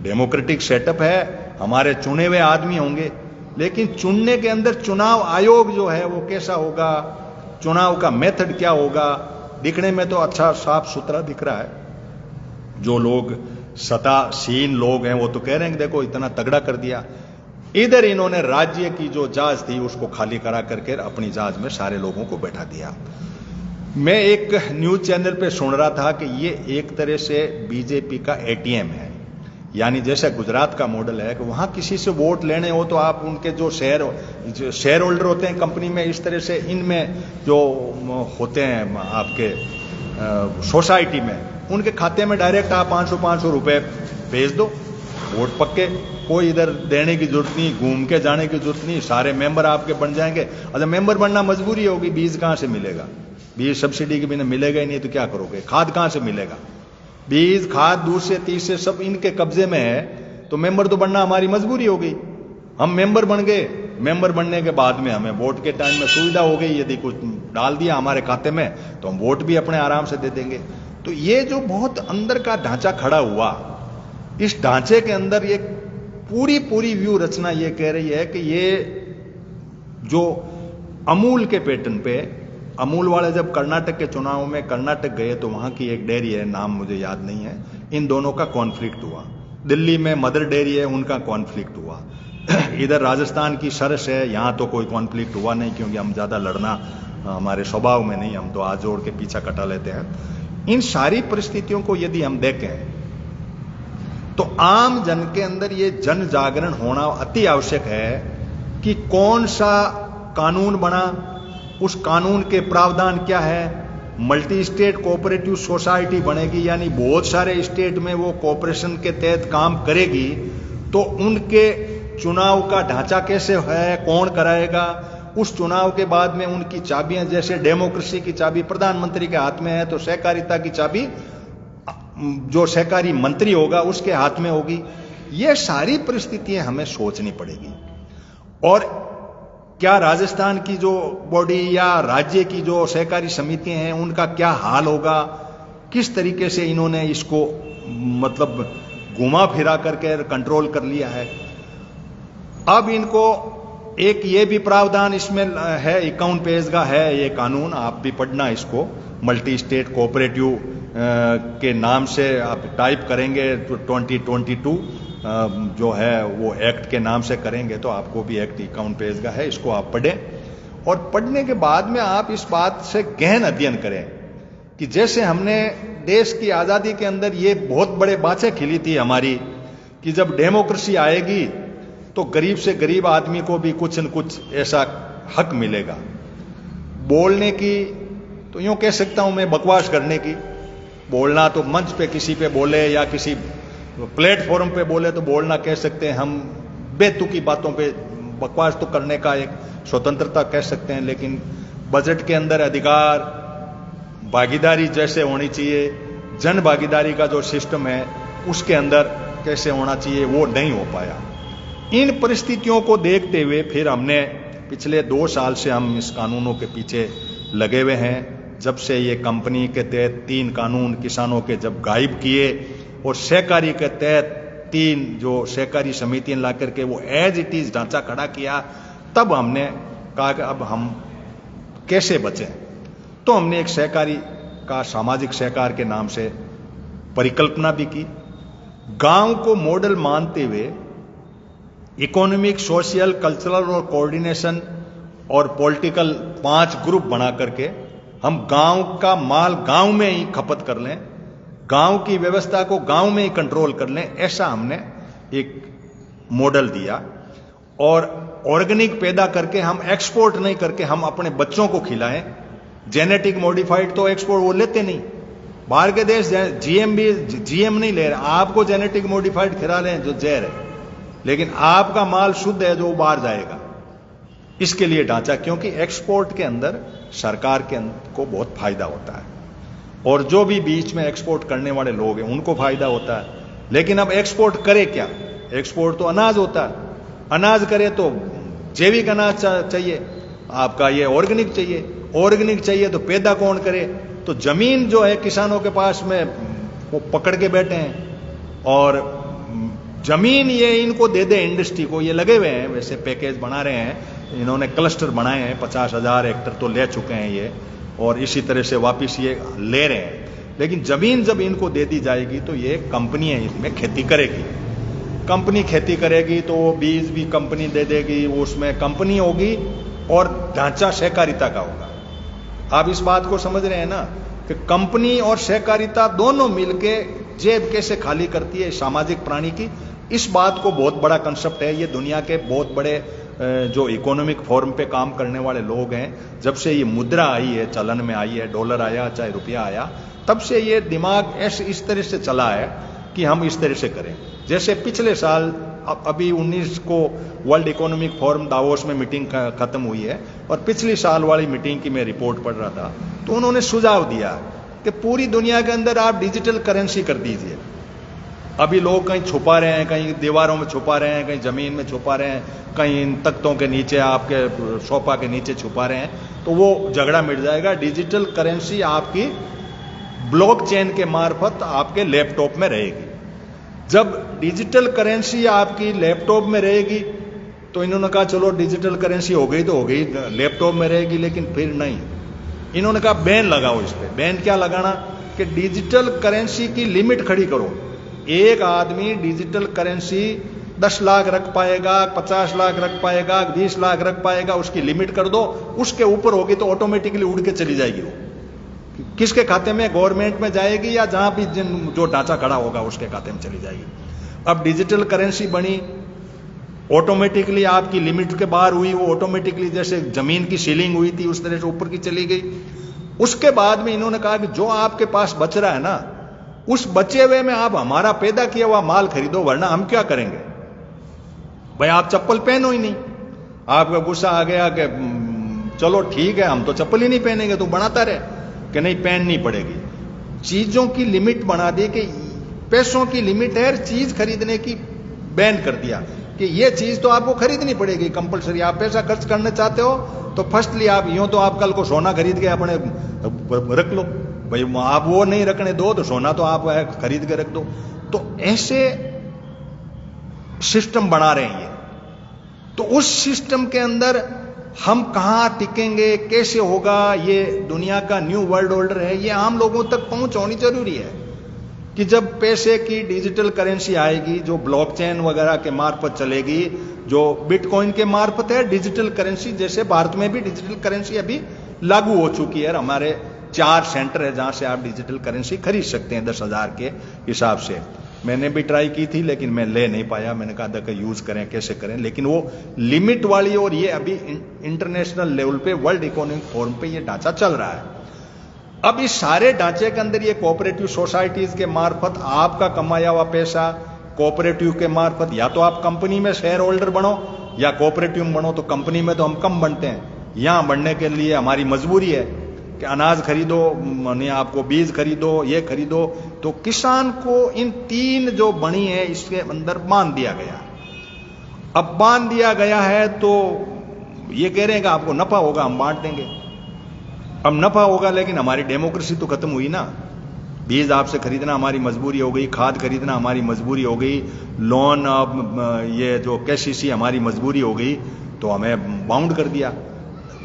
डेमोक्रेटिक सेटअप है, हमारे चुने हुए आदमी होंगे, लेकिन चुनने के अंदर चुनाव आयोग जो है वो कैसा होगा, चुनाव का मेथड क्या होगा। दिखने में तो अच्छा साफ सुथरा दिख रहा है, जो लोग सत्तासीन लोग हैं वो तो कह रहे हैं कि देखो इतना तगड़ा कर दिया। इधर इन्होंने राज्य की जो जहाज थी उसको खाली करा करके अपनी जहाज में सारे लोगों को बैठा दिया। मैं एक न्यूज चैनल पे सुन रहा था कि ये एक तरह से बीजेपी का एटीएम है, यानी जैसे गुजरात का मॉडल है कि वहां किसी से वोट लेने हो तो आप उनके जो शेयर होल्डर होते हैं कंपनी में, इस तरह से इनमें जो होते हैं आपके सोसाइटी में, उनके खाते में डायरेक्ट आप 500 रुपए भेज दो, वोट पक्के, कोई इधर देने की जरूरत नहीं, घूम के जाने की जरूरत नहीं, सारे मेंबर आपके बन जाएंगे। अच्छा, मेंबर बनना मजबूरी होगी, बीज कहां से मिलेगा, बीज सब्सिडी के बिना मिलेगा ही नहीं, तो क्या करोगे, खाद कहां से मिलेगा, बीज खाद दूसरे तीसरे सब इनके कब्जे में है, तो मेंबर तो बनना हमारी मजबूरी हो गई। हम मेंबर बन गए, मेंबर बनने के बाद में हमें वोट के टाइम में सुविधा हो गई, यदि कुछ डाल दिया हमारे खाते में तो हम वोट भी अपने आराम से दे देंगे। तो ये जो बहुत अंदर का ढांचा खड़ा हुआ, इस ढांचे के अंदर ये पूरी व्यू रचना ये कह रही है कि ये जो अमूल के पैटर्न पे अमूल वाले जब कर्नाटक के चुनाव में कर्नाटक गए तो वहां की एक डेयरी है, नाम मुझे याद नहीं है, इन दोनों का कॉन्फ्लिक्ट हुआ। दिल्ली में मदर डेयरी है, उनका कॉन्फ्लिक्ट हुआ। इधर राजस्थान की सरस है, यहां तो कोई कॉन्फ्लिक्ट हुआ नहीं, क्योंकि हम ज्यादा लड़ना हमारे स्वभाव में नहीं, हम तो हाथ जोड़ के पीछा कटा लेते हैं। इन सारी परिस्थितियों को यदि हम देखें तो आम जन के अंदर ये जन जागरण होना अति आवश्यक है कि कौन सा कानून बना, उस कानून के प्रावधान क्या है। मल्टी स्टेट कोऑपरेटिव सोसाइटी बनेगी, यानी बहुत सारे स्टेट में वो कोऑपरेशन के तहत काम करेगी, तो उनके चुनाव का ढांचा कैसे है, कौन कराएगा। उस चुनाव के बाद में उनकी चाबियां, जैसे डेमोक्रेसी की चाबी प्रधानमंत्री के हाथ में है, तो सहकारिता की चाबी जो सहकारी मंत्री होगा उसके हाथ में होगी। ये सारी परिस्थितियां हमें सोचनी पड़ेगी। और क्या राजस्थान की जो बॉडी या राज्य की जो सहकारी समितियां हैं उनका क्या हाल होगा, किस तरीके से इन्होंने इसको मतलब घुमा फिरा करके कंट्रोल कर लिया है। अब इनको एक ये भी प्रावधान इसमें है, 51 पेज का है ये कानून, आप भी पढ़ना इसको। मल्टी स्टेट कोऑपरेटिव के नाम से आप टाइप करेंगे 2022 जो है वो एक्ट के नाम से करेंगे तो आपको भी एक्ट 51 पेज का है, इसको आप पढ़ें। और पढ़ने के बाद में आप इस बात से गहन अध्ययन करें कि जैसे हमने देश की आजादी के अंदर ये बहुत बड़े बातें खिली थी हमारी कि जब डेमोक्रेसी आएगी तो गरीब से गरीब आदमी को भी कुछ न कुछ ऐसा हक मिलेगा। बोलने की तो यूं कह सकता हूं मैं, बकवास करने की, बोलना तो मंच पे किसी पे बोले या किसी प्लेटफॉर्म पे बोले तो बोलना कह सकते हैं, हम बेतुकी बातों पे बकवास तो करने का एक स्वतंत्रता कह सकते हैं। लेकिन बजट के अंदर अधिकार, भागीदारी जैसे होनी चाहिए, जन भागीदारी का जो सिस्टम है उसके अंदर कैसे होना चाहिए, वो नहीं हो पाया। इन परिस्थितियों को देखते हुए फिर हमने पिछले 2 साल से हम इस कानूनों के पीछे लगे हुए हैं। जब से ये कंपनी के तहत 3 कानून किसानों के जब गायब किए और सहकारी के तहत 3 जो सहकारी समितियां ला करके वो एज इट इज ढांचा खड़ा किया, तब हमने कहा कि अब हम कैसे बचें। तो हमने एक सहकारी का सामाजिक सहकार के नाम से परिकल्पना भी की। गांव को मॉडल मानते हुए इकोनॉमिक, सोशल, कल्चरल और कोऑर्डिनेशन और पॉलिटिकल 5 ग्रुप बना करके हम गांव का माल गांव में ही खपत कर लें, गांव की व्यवस्था को गांव में ही कंट्रोल कर लें, ऐसा हमने एक मॉडल दिया। और ऑर्गेनिक पैदा करके हम एक्सपोर्ट नहीं करके हम अपने बच्चों को खिलाएं। जेनेटिक मॉडिफाइड तो एक्सपोर्ट वो लेते नहीं, बाहर के देश जीएम नहीं ले रहे, आपको जेनेटिक मॉडिफाइड खिला लें जो जहर है, लेकिन आपका माल शुद्ध है जो बाहर जाएगा। इसके लिए ढांचा, क्योंकि एक्सपोर्ट के अंदर सरकार को बहुत फायदा होता है और जो भी बीच में एक्सपोर्ट करने वाले लोग हैं उनको फायदा होता है। लेकिन अब एक्सपोर्ट करे क्या, एक्सपोर्ट तो अनाज होता है, अनाज करे तो जैविक अनाज चाहिए, आपका ये ऑर्गेनिक चाहिए, ऑर्गेनिक चाहिए तो पैदा कौन करे। तो जमीन जो है किसानों के पास में वो पकड़ के बैठे हैं और जमीन ये इनको दे दे इंडस्ट्री को, ये लगे हुए हैं, वैसे पैकेज बना रहे हैं, इन्होंने क्लस्टर बनाए हैं, 50,000 हेक्टर तो ले चुके हैं ये, और इसी तरह से वापिस ये ले रहे हैं। लेकिन जमीन जब इनको दे दी जाएगी तो ये कंपनी है, इसमें खेती करेगी, कंपनी खेती करेगी तो वो बीज भी कंपनी दे देगी, वो उसमें कंपनी होगी और ढांचा सहकारिता का होगा। आप इस बात को समझ रहे हैं ना कि कंपनी और सहकारिता दोनों मिलके जेब कैसे खाली करती है सामाजिक प्राणी की। इस बात को बहुत बड़ा कंसेप्ट है, ये दुनिया के बहुत बड़े जो इकोनॉमिक फोरम पे काम करने वाले लोग हैं, जब से ये मुद्रा आई है, चलन में आई है, डॉलर आया चाहे रुपया आया, तब से ये दिमाग ऐसे इस तरह से चला है कि हम इस तरह से करें। जैसे पिछले साल अभी 19 को वर्ल्ड इकोनॉमिक फोरम दावोस में मीटिंग खत्म हुई है और पिछली साल वाली मीटिंग की मैं रिपोर्ट पढ़ रहा था, तो उन्होंने सुझाव दिया कि पूरी दुनिया के अंदर आप डिजिटल करेंसी कर दीजिए। अभी लोग कहीं छुपा रहे हैं, कहीं दीवारों में छुपा रहे हैं, कहीं जमीन में छुपा रहे हैं, कहीं इन तख्तों के नीचे, आपके सोफा के नीचे छुपा रहे हैं, तो वो झगड़ा मिट जाएगा। डिजिटल करेंसी आपकी ब्लॉकचेन के मार्फत आपके लैपटॉप में रहेगी। जब डिजिटल करेंसी आपकी लैपटॉप में रहेगी तो इन्होंने कहा चलो डिजिटल करेंसी हो गई तो हो गई, लैपटॉप में रहेगी, लेकिन फिर नहीं, इन्होंने कहा बैन लगाओ इस पे। बैन क्या लगाना कि डिजिटल करेंसी की लिमिट खड़ी करो। एक आदमी डिजिटल करेंसी 10 लाख रख पाएगा, 50 लाख रख पाएगा, 20 लाख रख पाएगा, उसकी लिमिट कर दो। उसके ऊपर होगी तो ऑटोमेटिकली उड़ के चली जाएगी। वो किसके खाते में, गवर्नमेंट में जाएगी या जहां भी जो ढांचा खड़ा होगा उसके खाते में चली जाएगी। अब डिजिटल करेंसी बनी, ऑटोमेटिकली आपकी लिमिट के बाहर हुई, वो ऑटोमेटिकली जैसे जमीन की सीलिंग हुई थी उस तरह से ऊपर की चली गई। उसके बाद में इन्होंने कहा कि जो आपके पास बच रहा है ना, उस बचे हुए में आप हमारा पैदा किया हुआ माल खरीदो, वरना हम क्या करेंगे। भाई आप चप्पल पहनो ही नहीं। आपका गुस्सा आ गया कि चलो ठीक है, हम तो चप्पल ही नहीं पहनेंगे, तू बनाता रहे, कि नहीं पहननी पड़ेगी। चीजों की लिमिट बना दी कि पैसों की लिमिट है, चीज खरीदने की बैन कर दिया कि ये चीज तो आपको खरीदनी पड़ेगी कंपलसरी। आप पैसा खर्च करना चाहते हो तो फर्स्टली आप यूं तो आप कल को सोना खरीद के अपने रख लो, भाई आप वो नहीं रखने दो तो सोना तो आप खरीद के रख दो। तो ऐसे सिस्टम बना रहे हैं ये। तो उस सिस्टम के अंदर हम कहां टिकेंगे, कैसे होगा, ये दुनिया का न्यू वर्ल्ड ऑर्डर है, ये आम लोगों तक पहुंच होनी जरूरी है कि जब पैसे की डिजिटल करेंसी आएगी जो ब्लॉकचेन वगैरह के मार्फत चलेगी, जो बिटकॉइन के मार्फत है, डिजिटल करेंसी, जैसे भारत में भी डिजिटल करेंसी अभी लागू हो चुकी है। हमारे 4 सेंटर है जहां से आप डिजिटल करेंसी खरीद सकते हैं 10,000 के हिसाब से। मैंने भी ट्राई की थी लेकिन मैं ले नहीं पाया। मैंने कहा था कि यूज करें, कैसे करें, लेकिन वो लिमिट वाली, और ये अभी इंटरनेशनल लेवल पे वर्ल्ड इकोनॉमिक फोरम पे ये ढांचा चल रहा है। अब इस सारे ढांचे के अंदर ये कोऑपरेटिव सोसाइटीज के मार्फत आपका कमाया हुआ पैसा कोऑपरेटिव के मार्फत, या तो आप कंपनी में शेयर होल्डर बनो या कोऑपरेटिव में बनो। तो कंपनी में तो हम कम बनते हैं, यहां बढ़ने के लिए हमारी मजबूरी है कि अनाज खरीदो, माने आपको बीज खरीदो, ये खरीदो। तो किसान को इन 3 जो बनी है इसके अंदर बांध दिया गया। अब बांध दिया गया है तो ये कह रहे हैं कि आपको नफा होगा, हम बांट देंगे। अब नफा होगा लेकिन हमारी डेमोक्रेसी तो खत्म हुई ना। बीज आपसे खरीदना हमारी मजबूरी हो गई, खाद खरीदना हमारी मजबूरी हो गई, लोन अब ये जो केसीसी हमारी मजबूरी हो गई, तो हमें बाउंड कर दिया।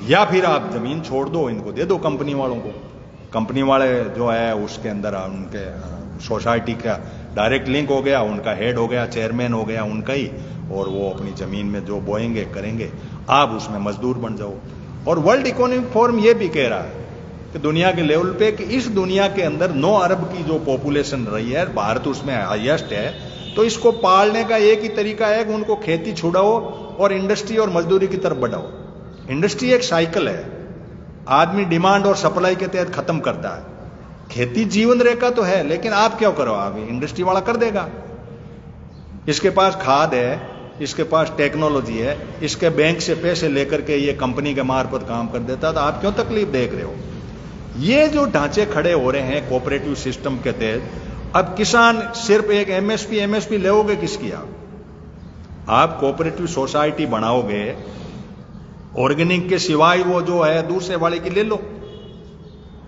या फिर आप जमीन छोड़ दो, इनको दे दो कंपनी वालों को। कंपनी वाले जो है उसके अंदर उनके सोसाइटी का डायरेक्ट लिंक हो गया, उनका हेड हो गया, चेयरमैन हो गया उनका ही, और वो अपनी जमीन में जो बोएंगे करेंगे, आप उसमें मजदूर बन जाओ। और वर्ल्ड इकोनॉमिक फोरम ये भी कह रहा है कि दुनिया के लेवल पे कि इस दुनिया के अंदर 9 अरब की जो पॉपुलेशन रही है, भारत उसमें हाईएस्ट है, तो इसको पालने का एक ही तरीका है कि उनको खेती छुड़ाओ और इंडस्ट्री और मजदूरी की तरफ बढ़ाओ। इंडस्ट्री एक साइकिल है, आदमी डिमांड और सप्लाई के तहत खत्म करता है। खेती जीवन रेखा तो है, लेकिन आप क्या करो, आप इंडस्ट्री वाला कर देगा। इसके पास खाद है, इसके पास टेक्नोलॉजी है, इसके बैंक से पैसे लेकर के ये कंपनी के मार्फत काम कर देता, तो आप क्यों तकलीफ देख रहे हो। ये जो ढांचे खड़े हो रहे हैं कोऑपरेटिव सिस्टम के तहत, अब किसान सिर्फ एक एमएसपी लेओगे किसकी। आप कोऑपरेटिव सोसाइटी बनाओगे, ऑर्गेनिक के सिवाय वो जो है दूसरे वाले की ले लो,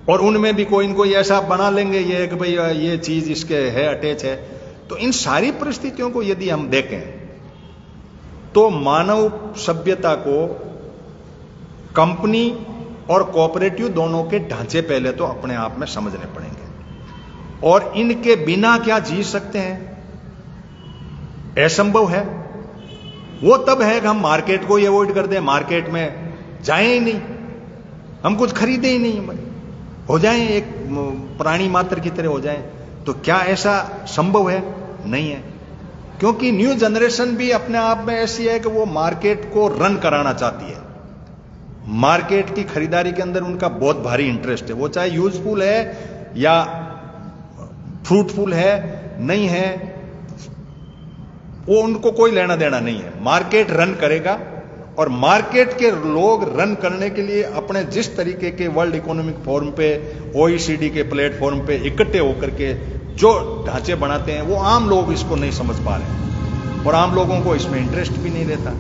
और उनमें भी कोई न कोई ऐसा बना लेंगे ये कि भाई ये चीज इसके है, अटैच है। तो इन सारी परिस्थितियों को यदि हम देखें तो मानव सभ्यता को कंपनी और कोऑपरेटिव दोनों के ढांचे पहले तो अपने आप में समझने पड़ेंगे, और इनके बिना क्या जी सकते हैं, असंभव है। वो तब है कि हम मार्केट को ही अवॉइड कर दें, मार्केट में जाएं ही नहीं, हम कुछ खरीदे ही नहीं, हो जाएं एक प्राणी मात्र की तरह हो जाएं। तो क्या ऐसा संभव है? नहीं है, क्योंकि न्यू जनरेशन भी अपने आप में ऐसी है कि वो मार्केट को रन कराना चाहती है। मार्केट की खरीदारी के अंदर उनका बहुत भारी इंटरेस्ट है, वो चाहे यूजफुल है या फ्रूटफुल है, नहीं है, वो उनको कोई लेना देना नहीं है। मार्केट रन करेगा, और मार्केट के लोग रन करने के लिए अपने जिस तरीके के वर्ल्ड इकोनॉमिक फोरम पे, OECD के प्लेटफॉर्म पे इकट्ठे होकर के जो ढांचे बनाते हैं, वो आम लोग इसको नहीं समझ पा रहे, और आम लोगों को इसमें इंटरेस्ट भी नहीं रहता।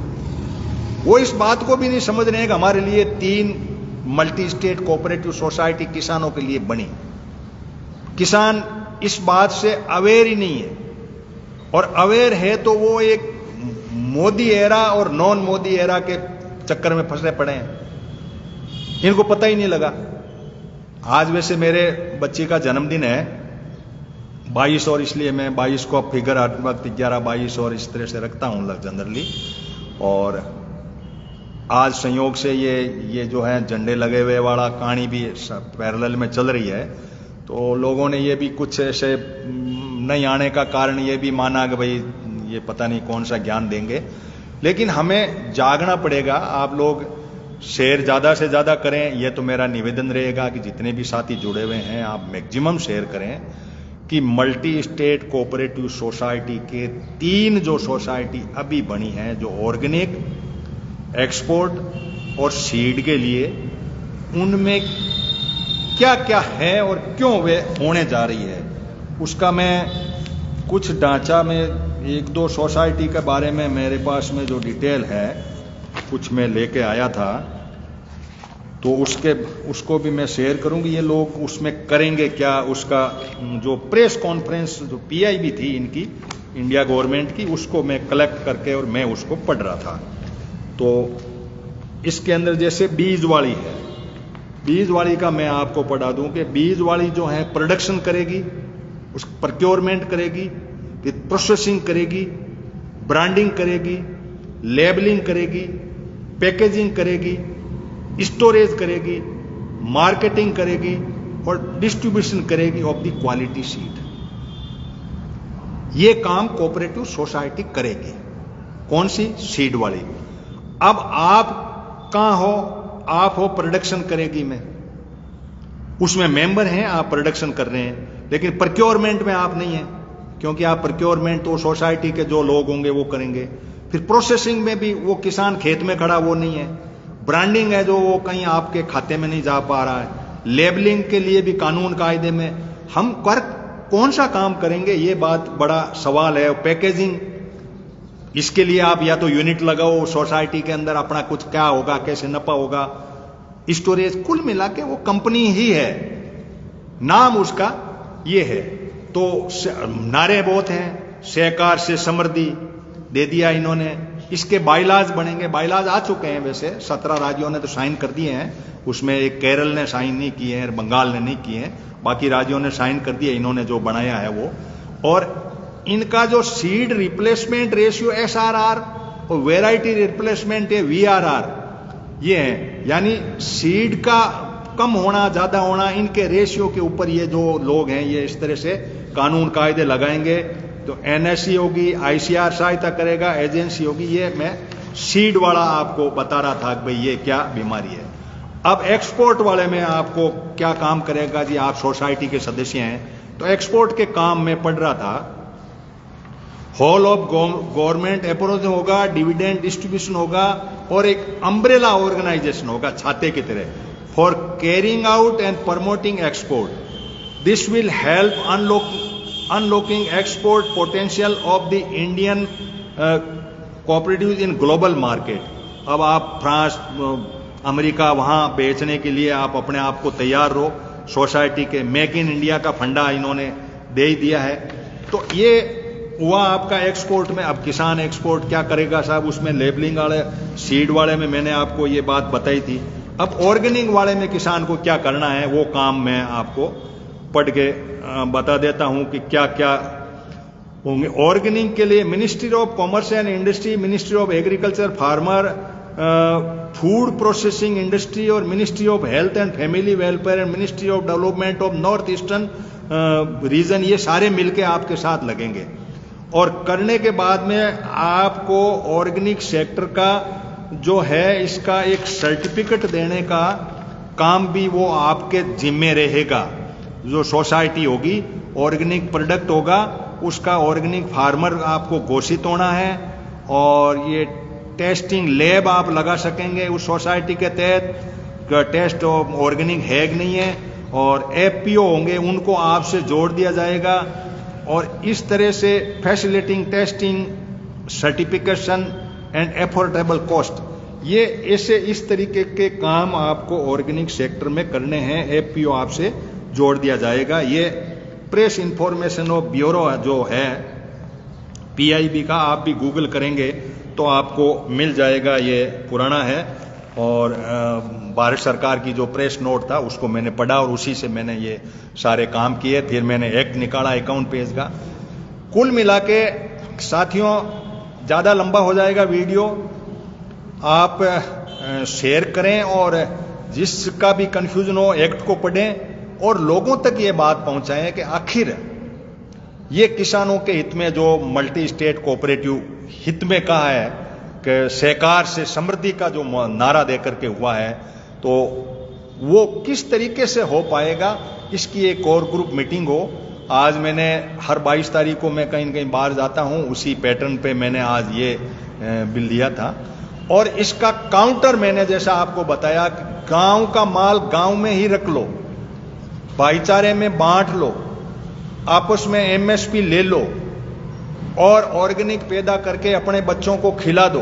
वो इस बात को भी नहीं समझ रहे हैं कि हमारे लिए 3 मल्टी स्टेट कोऑपरेटिव सोसाइटी किसानों के लिए बनी। किसान इस बात से अवेयर ही नहीं है, और अवेयर है तो वो एक मोदी एरा और नॉन मोदी एरा के चक्कर में फंसे पड़े हैं, इनको पता ही नहीं लगा आज वैसे मेरे बच्ची का जन्मदिन है 22 और इसलिए मैं 22 को फिगर हर वक्त 11-22 और इस तरह से रखता हूँ जनरली। और आज संयोग से ये जो है झंडे लगे हुए वाला कहानी भी पैरेलल में चल रही है, तो लोगों ने ये भी कुछ ऐसे नहीं आने का कारण ये भी माना कि भाई ये पता नहीं कौन सा ज्ञान देंगे। लेकिन हमें जागना पड़ेगा। आप लोग शेयर ज़्यादा से ज़्यादा करें, यह तो मेरा निवेदन रहेगा कि जितने भी साथी जुड़े हुए हैं आप मैक्सिमम शेयर करें कि मल्टी स्टेट कोऑपरेटिव सोसाइटी के 3 जो सोसाइटी अभी बनी है, जो ऑर्गेनिक, एक्सपोर्ट और सीड के लिए, उनमें क्या क्या है और क्यों वे होने जा रही है, उसका मैं कुछ ढांचा में 1-2 सोसाइटी के बारे में मेरे पास में जो डिटेल है कुछ मैं लेके आया था, तो उसको भी मैं शेयर करूंगी। ये लोग उसमें करेंगे क्या, उसका जो प्रेस कॉन्फ्रेंस जो पीआईबी थी इनकी इंडिया गवर्नमेंट की, उसको मैं कलेक्ट करके और मैं उसको पढ़ रहा था। तो इसके अंदर जैसे बीजवाड़ी है, बीजवाड़ी का मैं आपको पढ़ा दूं कि बीजवाड़ी जो है प्रोडक्शन करेगी, उस प्रोक्योरमेंट करेगी, प्रोसेसिंग करेगी, ब्रांडिंग करेगी, लेबलिंग करेगी, पैकेजिंग करेगी, स्टोरेज करेगी, मार्केटिंग करेगी और डिस्ट्रीब्यूशन करेगी ऑफ द क्वालिटी सीड। ये काम कोऑपरेटिव सोसाइटी करेगी। कौन सी? सीड वाली। अब आप कहां हो? आप हो प्रोडक्शन करेगी में, उसमें मेंबर हैं, आप प्रोडक्शन कर रहे हैं, लेकिन प्रोक्योरमेंट में आप नहीं हैं, क्योंकि आप प्रोक्योरमेंट तो सोसाइटी के जो लोग होंगे वो करेंगे। फिर प्रोसेसिंग में भी वो किसान खेत में खड़ा वो नहीं है। ब्रांडिंग है जो वो कहीं आपके खाते में नहीं जा पा रहा है। लेबलिंग के लिए भी कानून कायदे में हम कौन सा काम करेंगे, ये बात बड़ा सवाल है। पैकेजिंग, इसके लिए आप या तो यूनिट लगाओ सोसाइटी के अंदर, अपना कुछ क्या होगा, कैसे नफा होगा। स्टोरेज, कुल मिला के वो कंपनी ही है, नाम उसका ये है। तो नारे बहुत हैं, सहकार से समृद्धि दे दिया इन्होंने। इसके बाइलाज बनेंगे, बाइलाज आ चुके हैं वैसे, 17 राज्यों ने तो साइन कर दिए हैं। उसमें एक केरल ने साइन नहीं किए हैं, बंगाल ने नहीं किए हैं, बाकी राज्यों ने साइन कर दिए इन्होंने जो बनाया है वो। और इनका जो सीड रिप्लेसमेंट रेशियो SRR और वेराइटी रिप्लेसमेंट है VRR, ये है, यानी सीड का कम होना ज्यादा होना, इनके रेशियो के ऊपर ये जो लोग हैं ये इस तरह से कानून कायदे लगाएंगे। तो NSE होगी, ICR सहायता करेगा, एजेंसी होगी। ये मैं सीड वाला आपको बता रहा था कि भाई ये क्या बीमारी है। अब एक्सपोर्ट वाले में आपको क्या काम करेगा जी, आप सोसाइटी के सदस्य हैं, तो एक्सपोर्ट के काम में पढ़ रहा था। होल ऑफ गवर्नमेंट अप्रोच होगा, डिविडेंड डिस्ट्रीब्यूशन होगा और एक अम्ब्रेला ऑर्गेनाइजेशन होगा छाते की तरह, for carrying out and promoting export. This will help unlocking export potential of the Indian cooperatives in global market. अब आप फ्रांस, अमेरिका, वहां बेचने के लिए आप अपने आप को तैयार रहो। सोसाइटी के मेक इन इंडिया का फंडा इन्होंने दे ही दिया है। तो ये हुआ आपका एक्सपोर्ट में। अब किसान एक्सपोर्ट क्या करेगा साहब, उसमें लेबलिंग वाले, सीड वाले में मैंने आपको ये बात बताई थी। अब ऑर्गेनिक वाले में किसान को क्या करना है, वो काम मैं आपको पढ़ के बता देता हूं कि क्या क्या होंगे। ऑर्गेनिक के लिए ministry of commerce and industry, ministry of agriculture, farmer, food processing industry और ministry of health and family welfare and ministry of development of north eastern region, ये सारे मिलके आपके साथ लगेंगे। और करने के बाद में आपको ऑर्गेनिक सेक्टर का जो है इसका एक सर्टिफिकेट देने का काम भी वो आपके जिम्मे रहेगा। जो सोसाइटी होगी, ऑर्गेनिक प्रोडक्ट होगा, उसका ऑर्गेनिक फार्मर आपको घोषित होना है और ये टेस्टिंग लैब आप लगा सकेंगे उस सोसाइटी के तहत। टेस्ट ऑर्गेनिक है कि नहीं है, और FPO होंगे, उनको आपसे जोड़ दिया जाएगा। और इस तरह से facilitating testing, certification and affordable cost, ये ऐसे इस तरीके के काम आपको ऑर्गेनिक सेक्टर में करने हैं। FPO आपसे जोड़ दिया जाएगा। ये प्रेस इंफॉर्मेशन ऑफ ब्यूरो जो है PIB का, आप भी गूगल करेंगे तो आपको मिल जाएगा, ये पुराना है। और भारत सरकार की जो प्रेस नोट था उसको मैंने पढ़ा और उसी से मैंने ये सारे काम किए। फिर मैंने एक्ट निकाला अकाउंट पेज का। कुल मिला के साथियों, ज़्यादा लंबा हो जाएगा वीडियो, आप शेयर करें और जिसका भी कंफ्यूजन हो एक्ट को पढ़ें और लोगों तक ये बात पहुंचाएं कि आखिर ये किसानों के हित में जो मल्टी स्टेट कोऑपरेटिव हित में कहा है कि सहकार से समृद्धि का जो नारा देकर के हुआ है, तो वो किस तरीके से हो पाएगा, इसकी एक कोर ग्रुप मीटिंग हो। आज मैंने हर 22 तारीख को मैं कहीं न कहीं बाहर जाता हूं, उसी पैटर्न पे मैंने आज ये बिल दिया था। और इसका काउंटर मैंने जैसा आपको बताया, गांव का माल गांव में ही रख लो, भाईचारे में बांट लो, आपस में एमएसपी ले लो और ऑर्गेनिक पैदा करके अपने बच्चों को खिला दो।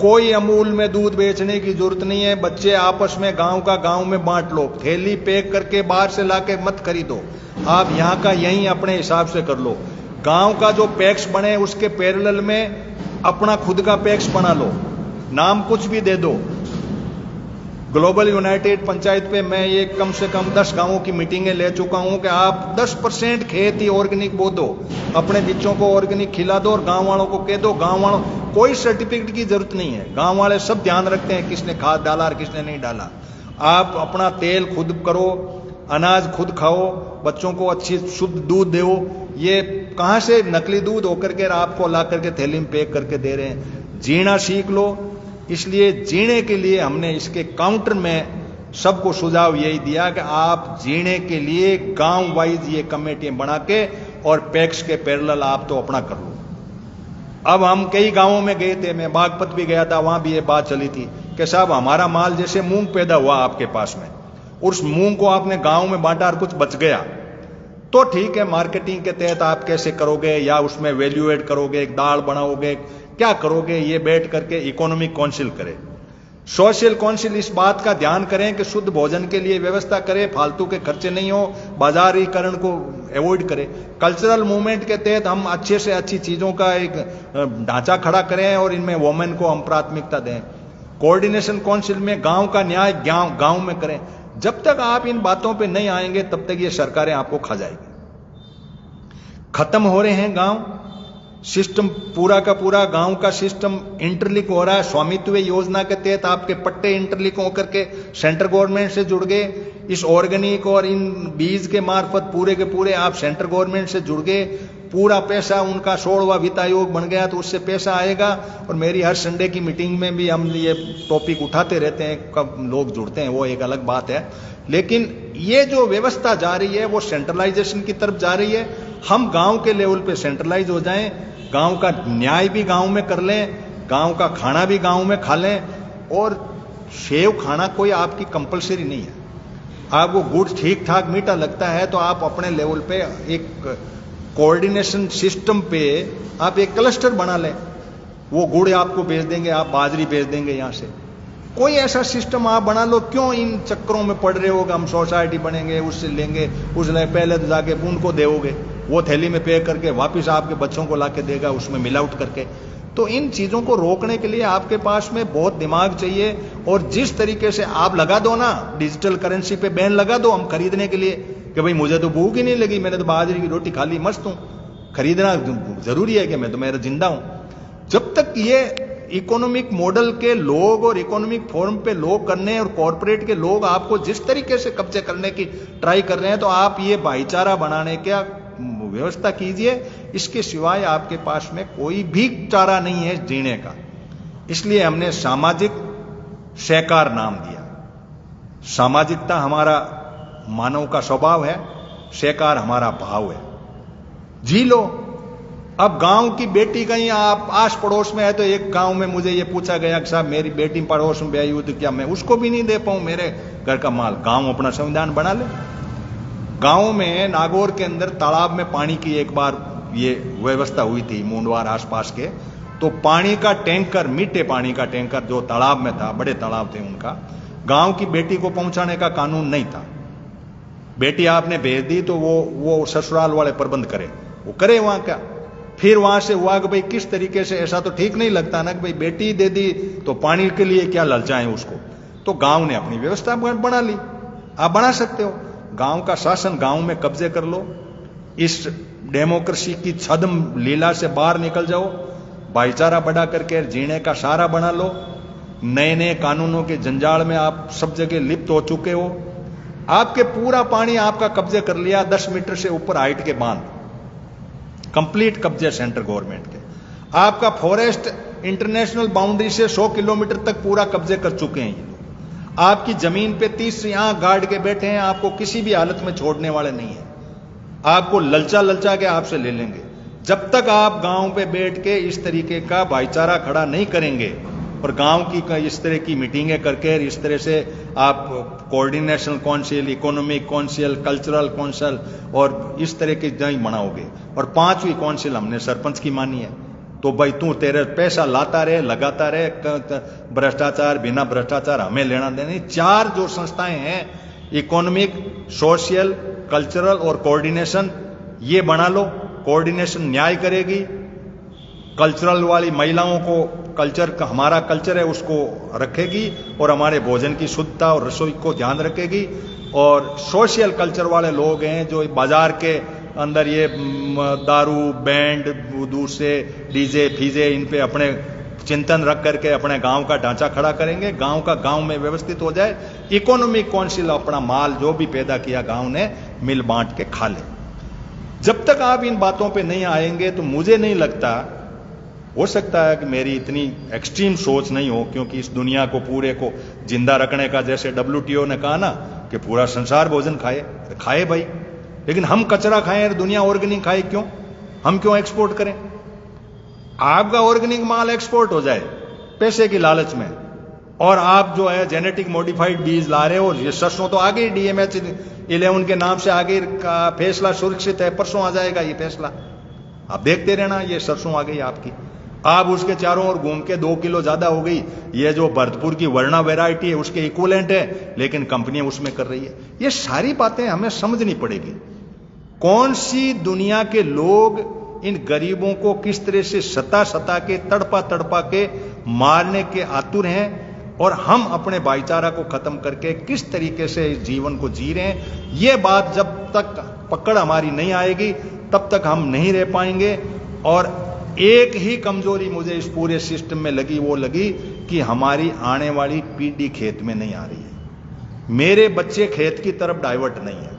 कोई अमूल में दूध बेचने की जरूरत नहीं है, बच्चे आपस में गांव का गांव में बांट लो। थैली पैक करके बाहर से लाके मत खरीदो, आप यहां का यहीं अपने हिसाब से कर लो। गांव का जो पैक्स बने उसके पैरेलल में अपना खुद का पैक्स बना लो, नाम कुछ भी दे दो। ग्लोबल यूनाइटेड पंचायत पे मैं ये कम से कम 10 गांवों की मीटिंगें ले चुका हूं कि आप 10% खेत ही ऑर्गेनिक बो दो, अपने बच्चों को ऑर्गेनिक खिला दो और गांव वालों को कह दो। गांव वालों कोई सर्टिफिकेट की जरूरत नहीं है, गांव वाले सब ध्यान रखते हैं किसने खाद डाला और किसने नहीं डाला। आप अपना तेल खुद करो, अनाज खुद खाओ, बच्चों को अच्छी शुद्ध दूध दो। ये कहां से नकली दूध होकर के आपको ला करके थैली में पैक करके दे रहे हैं। जीना सीख लो। इसलिए जीने के लिए हमने इसके काउंटर में सबको सुझाव यही दिया कि आप जीने के लिए गांव वाइज ये कमेटियां बना के और पैक्स के पैरेलल आप तो अपना कर लो। अब हम कई गांवों में गए थे, मैं बागपत भी गया था, वहां भी ये बात चली थी कि साहब हमारा माल जैसे मूंग पैदा हुआ आपके पास में, उस मूंग को आपने गांव में बांटा और कुछ बच गया तो ठीक है, मार्केटिंग के तहत आप कैसे करोगे, या उसमें वैल्यू एड करोगे, दाल बनाओगे, क्या करोगे, ये बैठ करके इकोनॉमिक काउंसिल करे। सोशल काउंसिल इस बात का ध्यान करें कि शुद्ध भोजन के लिए व्यवस्था करे, फालतू के खर्चे नहीं हो, बाजारीकरण को अवॉइड करें। कल्चरल मूवमेंट के तहत हम अच्छे से अच्छी चीजों का एक ढांचा खड़ा करें और इनमें वोमेन को हम प्राथमिकता दें। कोऑर्डिनेशन काउंसिल में गांव का न्याय गांव में करें। जब तक आप इन बातों पे नहीं आएंगे तब तक ये सरकारें आपको खा जाएगी। खत्म हो रहे हैं गांव, सिस्टम पूरा का पूरा गांव का सिस्टम इंटरलिंक हो रहा है। स्वामित्व योजना के तहत आपके पट्टे इंटरलिंक होकर के सेंट्रल गवर्नमेंट से जुड़ गए। इस ऑर्गेनिक और इन बीज के मार्फत पूरे के पूरे आप सेंट्रल गवर्नमेंट से जुड़ गए। पूरा पैसा उनका 16वां वित्त आयोग बन गया, तो उससे पैसा आएगा। और मेरी हर संडे की मीटिंग में भी हम ये टॉपिक उठाते रहते हैं, कब लोग जुड़ते हैं वो एक अलग बात है। लेकिन ये जो व्यवस्था जा रही है वो सेंट्रलाइजेशन की तरफ जा रही है। हम गांव के लेवल पे सेंट्रलाइज हो जाएं, गांव का न्याय भी गांव में कर लें, गांव का खाना भी गांव में खा लें। और सेव खाना कोई आपकी कंपलसरी नहीं है। आपको गुड़ ठीक ठाक मीठा लगता है तो आप अपने लेवल पे एक कोऑर्डिनेशन सिस्टम पे आप एक क्लस्टर बना लें। वो गुड़ आपको भेज देंगे, आप बाजरी भेज देंगे यहां से। कोई ऐसा सिस्टम आप बना लो। क्यों इन चक्करों में पड़ रहे हो कि हम सोसाइटी बनेंगे, उससे लेंगे, उसने पहले तो जाके उनको दोगे, वो थैली में पैक करके वापस आपके बच्चों को लाके देगा उसमें मिलावट करके। तो इन चीजों को रोकने के लिए आपके पास में बहुत दिमाग चाहिए। और जिस तरीके से आप लगा दो ना, डिजिटल करेंसी पे बैन लगा दो हम खरीदने के लिए, कि भाई मुझे तो भूख ही नहीं लगी, मैंने तो बाजरे की रोटी खा ली, मस्त हूं, खरीदना जरूरी है कि मैं तो मेरा जिंदा हूं। जब तक ये इकोनॉमिक मॉडल के लोग और इकोनॉमिक फोरम पे लोग करने और कॉरपोरेट के लोग आपको जिस तरीके से कब्जे करने की ट्राई कर रहे हैं, तो आप ये भाईचारा बनाने का व्यवस्था कीजिए। इसके सिवाय आपके पास में कोई भी चारा नहीं है जीने का। इसलिए हमने सामाजिक सहकार नाम दिया। सामाजिकता हमारा मानव का स्वभाव है, सहकार हमारा भाव है। जी लो। अब गांव की बेटी कहीं आप आस पड़ोस में है, तो एक गांव में मुझे ये पूछा गया कि साहब मेरी बेटी पड़ोस में ब्याही हुई तो क्या मैं उसको भी नहीं दे पाऊं मेरे घर का माल? गांव अपना संविधान बना ले। गांव में नागौर के अंदर तालाब में पानी की एक बार ये व्यवस्था हुई थी, मुंडवार आसपास के, तो पानी का टैंकर, मीठे पानी का टैंकर जो तालाब में था, बड़े तालाब थे उनका, गांव की बेटी को पहुंचाने का कानून नहीं था। बेटी आपने भेज दी तो वो ससुराल वाले प्रबंध करे, वो करे वहां क्या। फिर वहां से हुआ कि भाई किस तरीके से, ऐसा तो ठीक नहीं लगता ना कि भाई बेटी दे दी तो पानी के लिए क्या ललचाएं उसको। तो गांव ने अपनी व्यवस्था बना ली। आप बना सकते हो, गांव का शासन गांव में कब्जे कर लो, इस डेमोक्रेसी की छद्म लीला से बाहर निकल जाओ, भाईचारा बढ़ा करके जीने का सहारा बना लो। नए नए कानूनों के जंजाल में आप सब जगह लिप्त हो चुके हो। आपके पूरा पानी आपका कब्जे कर लिया, 10 मीटर से ऊपर हाइट के बांध, कंप्लीट कब्जे सेंट्रल गवर्नमेंट के। आपका फॉरेस्ट इंटरनेशनल बाउंड्री से 100 किलोमीटर तक पूरा कब्जे कर चुके हैं ये लोग। आपकी जमीन पे 30 यहां गार्ड के बैठे हैं, आपको किसी भी हालत में छोड़ने वाले नहीं है। आपको ललचा ललचा के आपसे ले लेंगे। जब तक आप गांव पे बैठ के इस तरीके का भाईचारा खड़ा नहीं करेंगे और गांव की इस तरह की मीटिंगें करके इस तरह से आप coordination council, economic council, cultural council और इस तरह की नहीं बनाओगे। और 5वीं काउंसिल हमने सरपंच की मानी है। तो भाई तू तेरे पैसा लाता रहे, लगाता रहे, भ्रष्टाचार बिना भ्रष्टाचार हमें लेना देना नहीं। 4 जो संस्थाएं हैं, इकोनॉमिक, सोशल, कल्चरल और कोऑर्डिनेशन, ये बना लो। कोऑर्डिनेशन न्याय करेगी, कल्चरल वाली महिलाओं को कल्चर का, हमारा कल्चर है उसको रखेगी और हमारे भोजन की शुद्धता और रसोई को ध्यान रखेगी। और सोशल कल्चर वाले लोग हैं जो बाजार के अंदर ये दारू, बैंड, दूर से डीजे फीजे, इन पे अपने चिंतन रख करके अपने गांव का ढांचा खड़ा करेंगे, गांव का गांव में व्यवस्थित हो जाए। इकोनॉमिक काउंसिल अपना माल जो भी पैदा किया गांव ने मिल बांट के खा ले। जब तक आप इन बातों पे नहीं आएंगे तो मुझे नहीं लगता, हो सकता है कि मेरी इतनी एक्सट्रीम सोच नहीं हो, क्योंकि इस दुनिया को पूरे को जिंदा रखने का, जैसे WTO ने कहा ना कि पूरा संसार भोजन खाए, खाए भाई, लेकिन हम कचरा खाएं और दुनिया ऑर्गेनिक खाए क्यों? हम क्यों एक्सपोर्ट करें? आपका ऑर्गेनिक माल एक्सपोर्ट हो जाए पैसे की लालच में, और आप जो है जेनेटिक मॉडिफाइड बीज ला रहे हो। ये सरसों तो आगे DMH-11 के नाम से आगे का फैसला सुरक्षित है, परसों आ जाएगा ये फैसला, आप देखते रहना। ये सरसों आ गई आपकी, आप उसके चारों ओर घूम के 2 किलो ज्यादा हो गई। ये जो भरतपुर की वर्णा वैरायटी है उसके इक्विवेलेंट है, लेकिन कंपनियां उसमें कर रही है। ये सारी बातें हमें समझनी पड़ेगी। कौन सी दुनिया के लोग इन गरीबों को किस तरह से सता सता के, तड़पा तड़पा के मारने के आतुर हैं, और हम अपने भाईचारा को खत्म करके किस तरीके से इस जीवन को जी रहे हैं। ये बात जब तक पकड़ हमारी नहीं आएगी तब तक हम नहीं रह पाएंगे। और एक ही कमजोरी मुझे इस पूरे सिस्टम में लगी, वो लगी कि हमारी आने वाली पीढ़ी खेत में नहीं आ रही है। मेरे बच्चे खेत की तरफ डाइवर्ट नहीं है,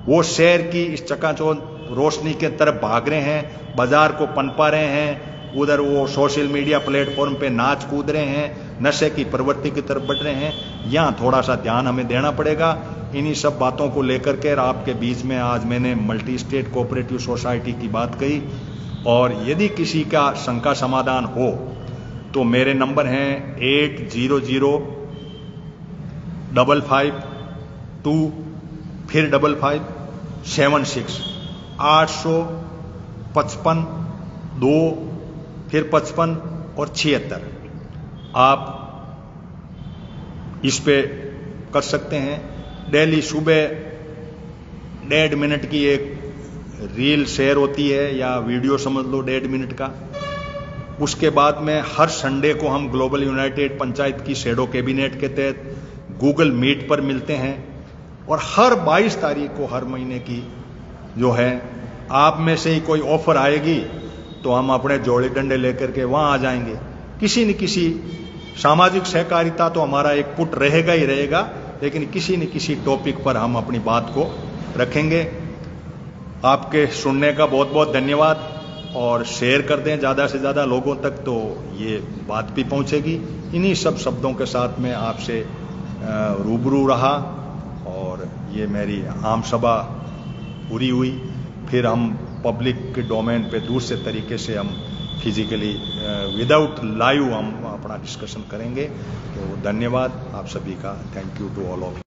वो शहर की इस चकाचौंध रोशनी के तरफ भाग रहे हैं, बाजार को पनपा रहे हैं, उधर वो सोशल मीडिया प्लेटफॉर्म पे नाच कूद रहे हैं, नशे की प्रवृत्ति की तरफ बढ़ रहे हैं। यहाँ थोड़ा सा ध्यान हमें देना पड़ेगा। इन्हीं सब बातों को लेकर के आपके बीच में आज मैंने मल्टी स्टेट कोऑपरेटिव सोसाइटी की बात कही। और यदि किसी का शंका समाधान हो तो मेरे नंबर हैं 800-552 फिर 5576 855 2 फिर 55 और 76। आप इस पे कर सकते हैं। डेली सुबह 1.5 मिनट की एक रील शेयर होती है, या वीडियो समझ लो 1.5 मिनट का। उसके बाद में हर संडे को हम ग्लोबल यूनाइटेड पंचायत की शैडो कैबिनेट के तहत गूगल मीट पर मिलते हैं। और हर 22 तारीख को हर महीने की जो है, आप में से ही कोई ऑफर आएगी तो हम अपने जोड़े डंडे लेकर के वहां आ जाएंगे। किसी न किसी सामाजिक सहकारिता तो हमारा एक पुट रहेगा ही रहेगा, लेकिन किसी न किसी टॉपिक पर हम अपनी बात को रखेंगे। आपके सुनने का बहुत बहुत धन्यवाद, और शेयर कर दें ज़्यादा से ज़्यादा लोगों तक, तो ये बात भी पहुंचेगी। इन्हीं सब शब्दों के साथ में आपसे रूबरू रहा, और ये मेरी आम सभा पूरी हुई। फिर हम पब्लिक के डोमेन पे दूसरे तरीके से हम फिजिकली विदाउट लाइव हम अपना डिस्कशन करेंगे। तो धन्यवाद आप सभी का। Thank you to all of you.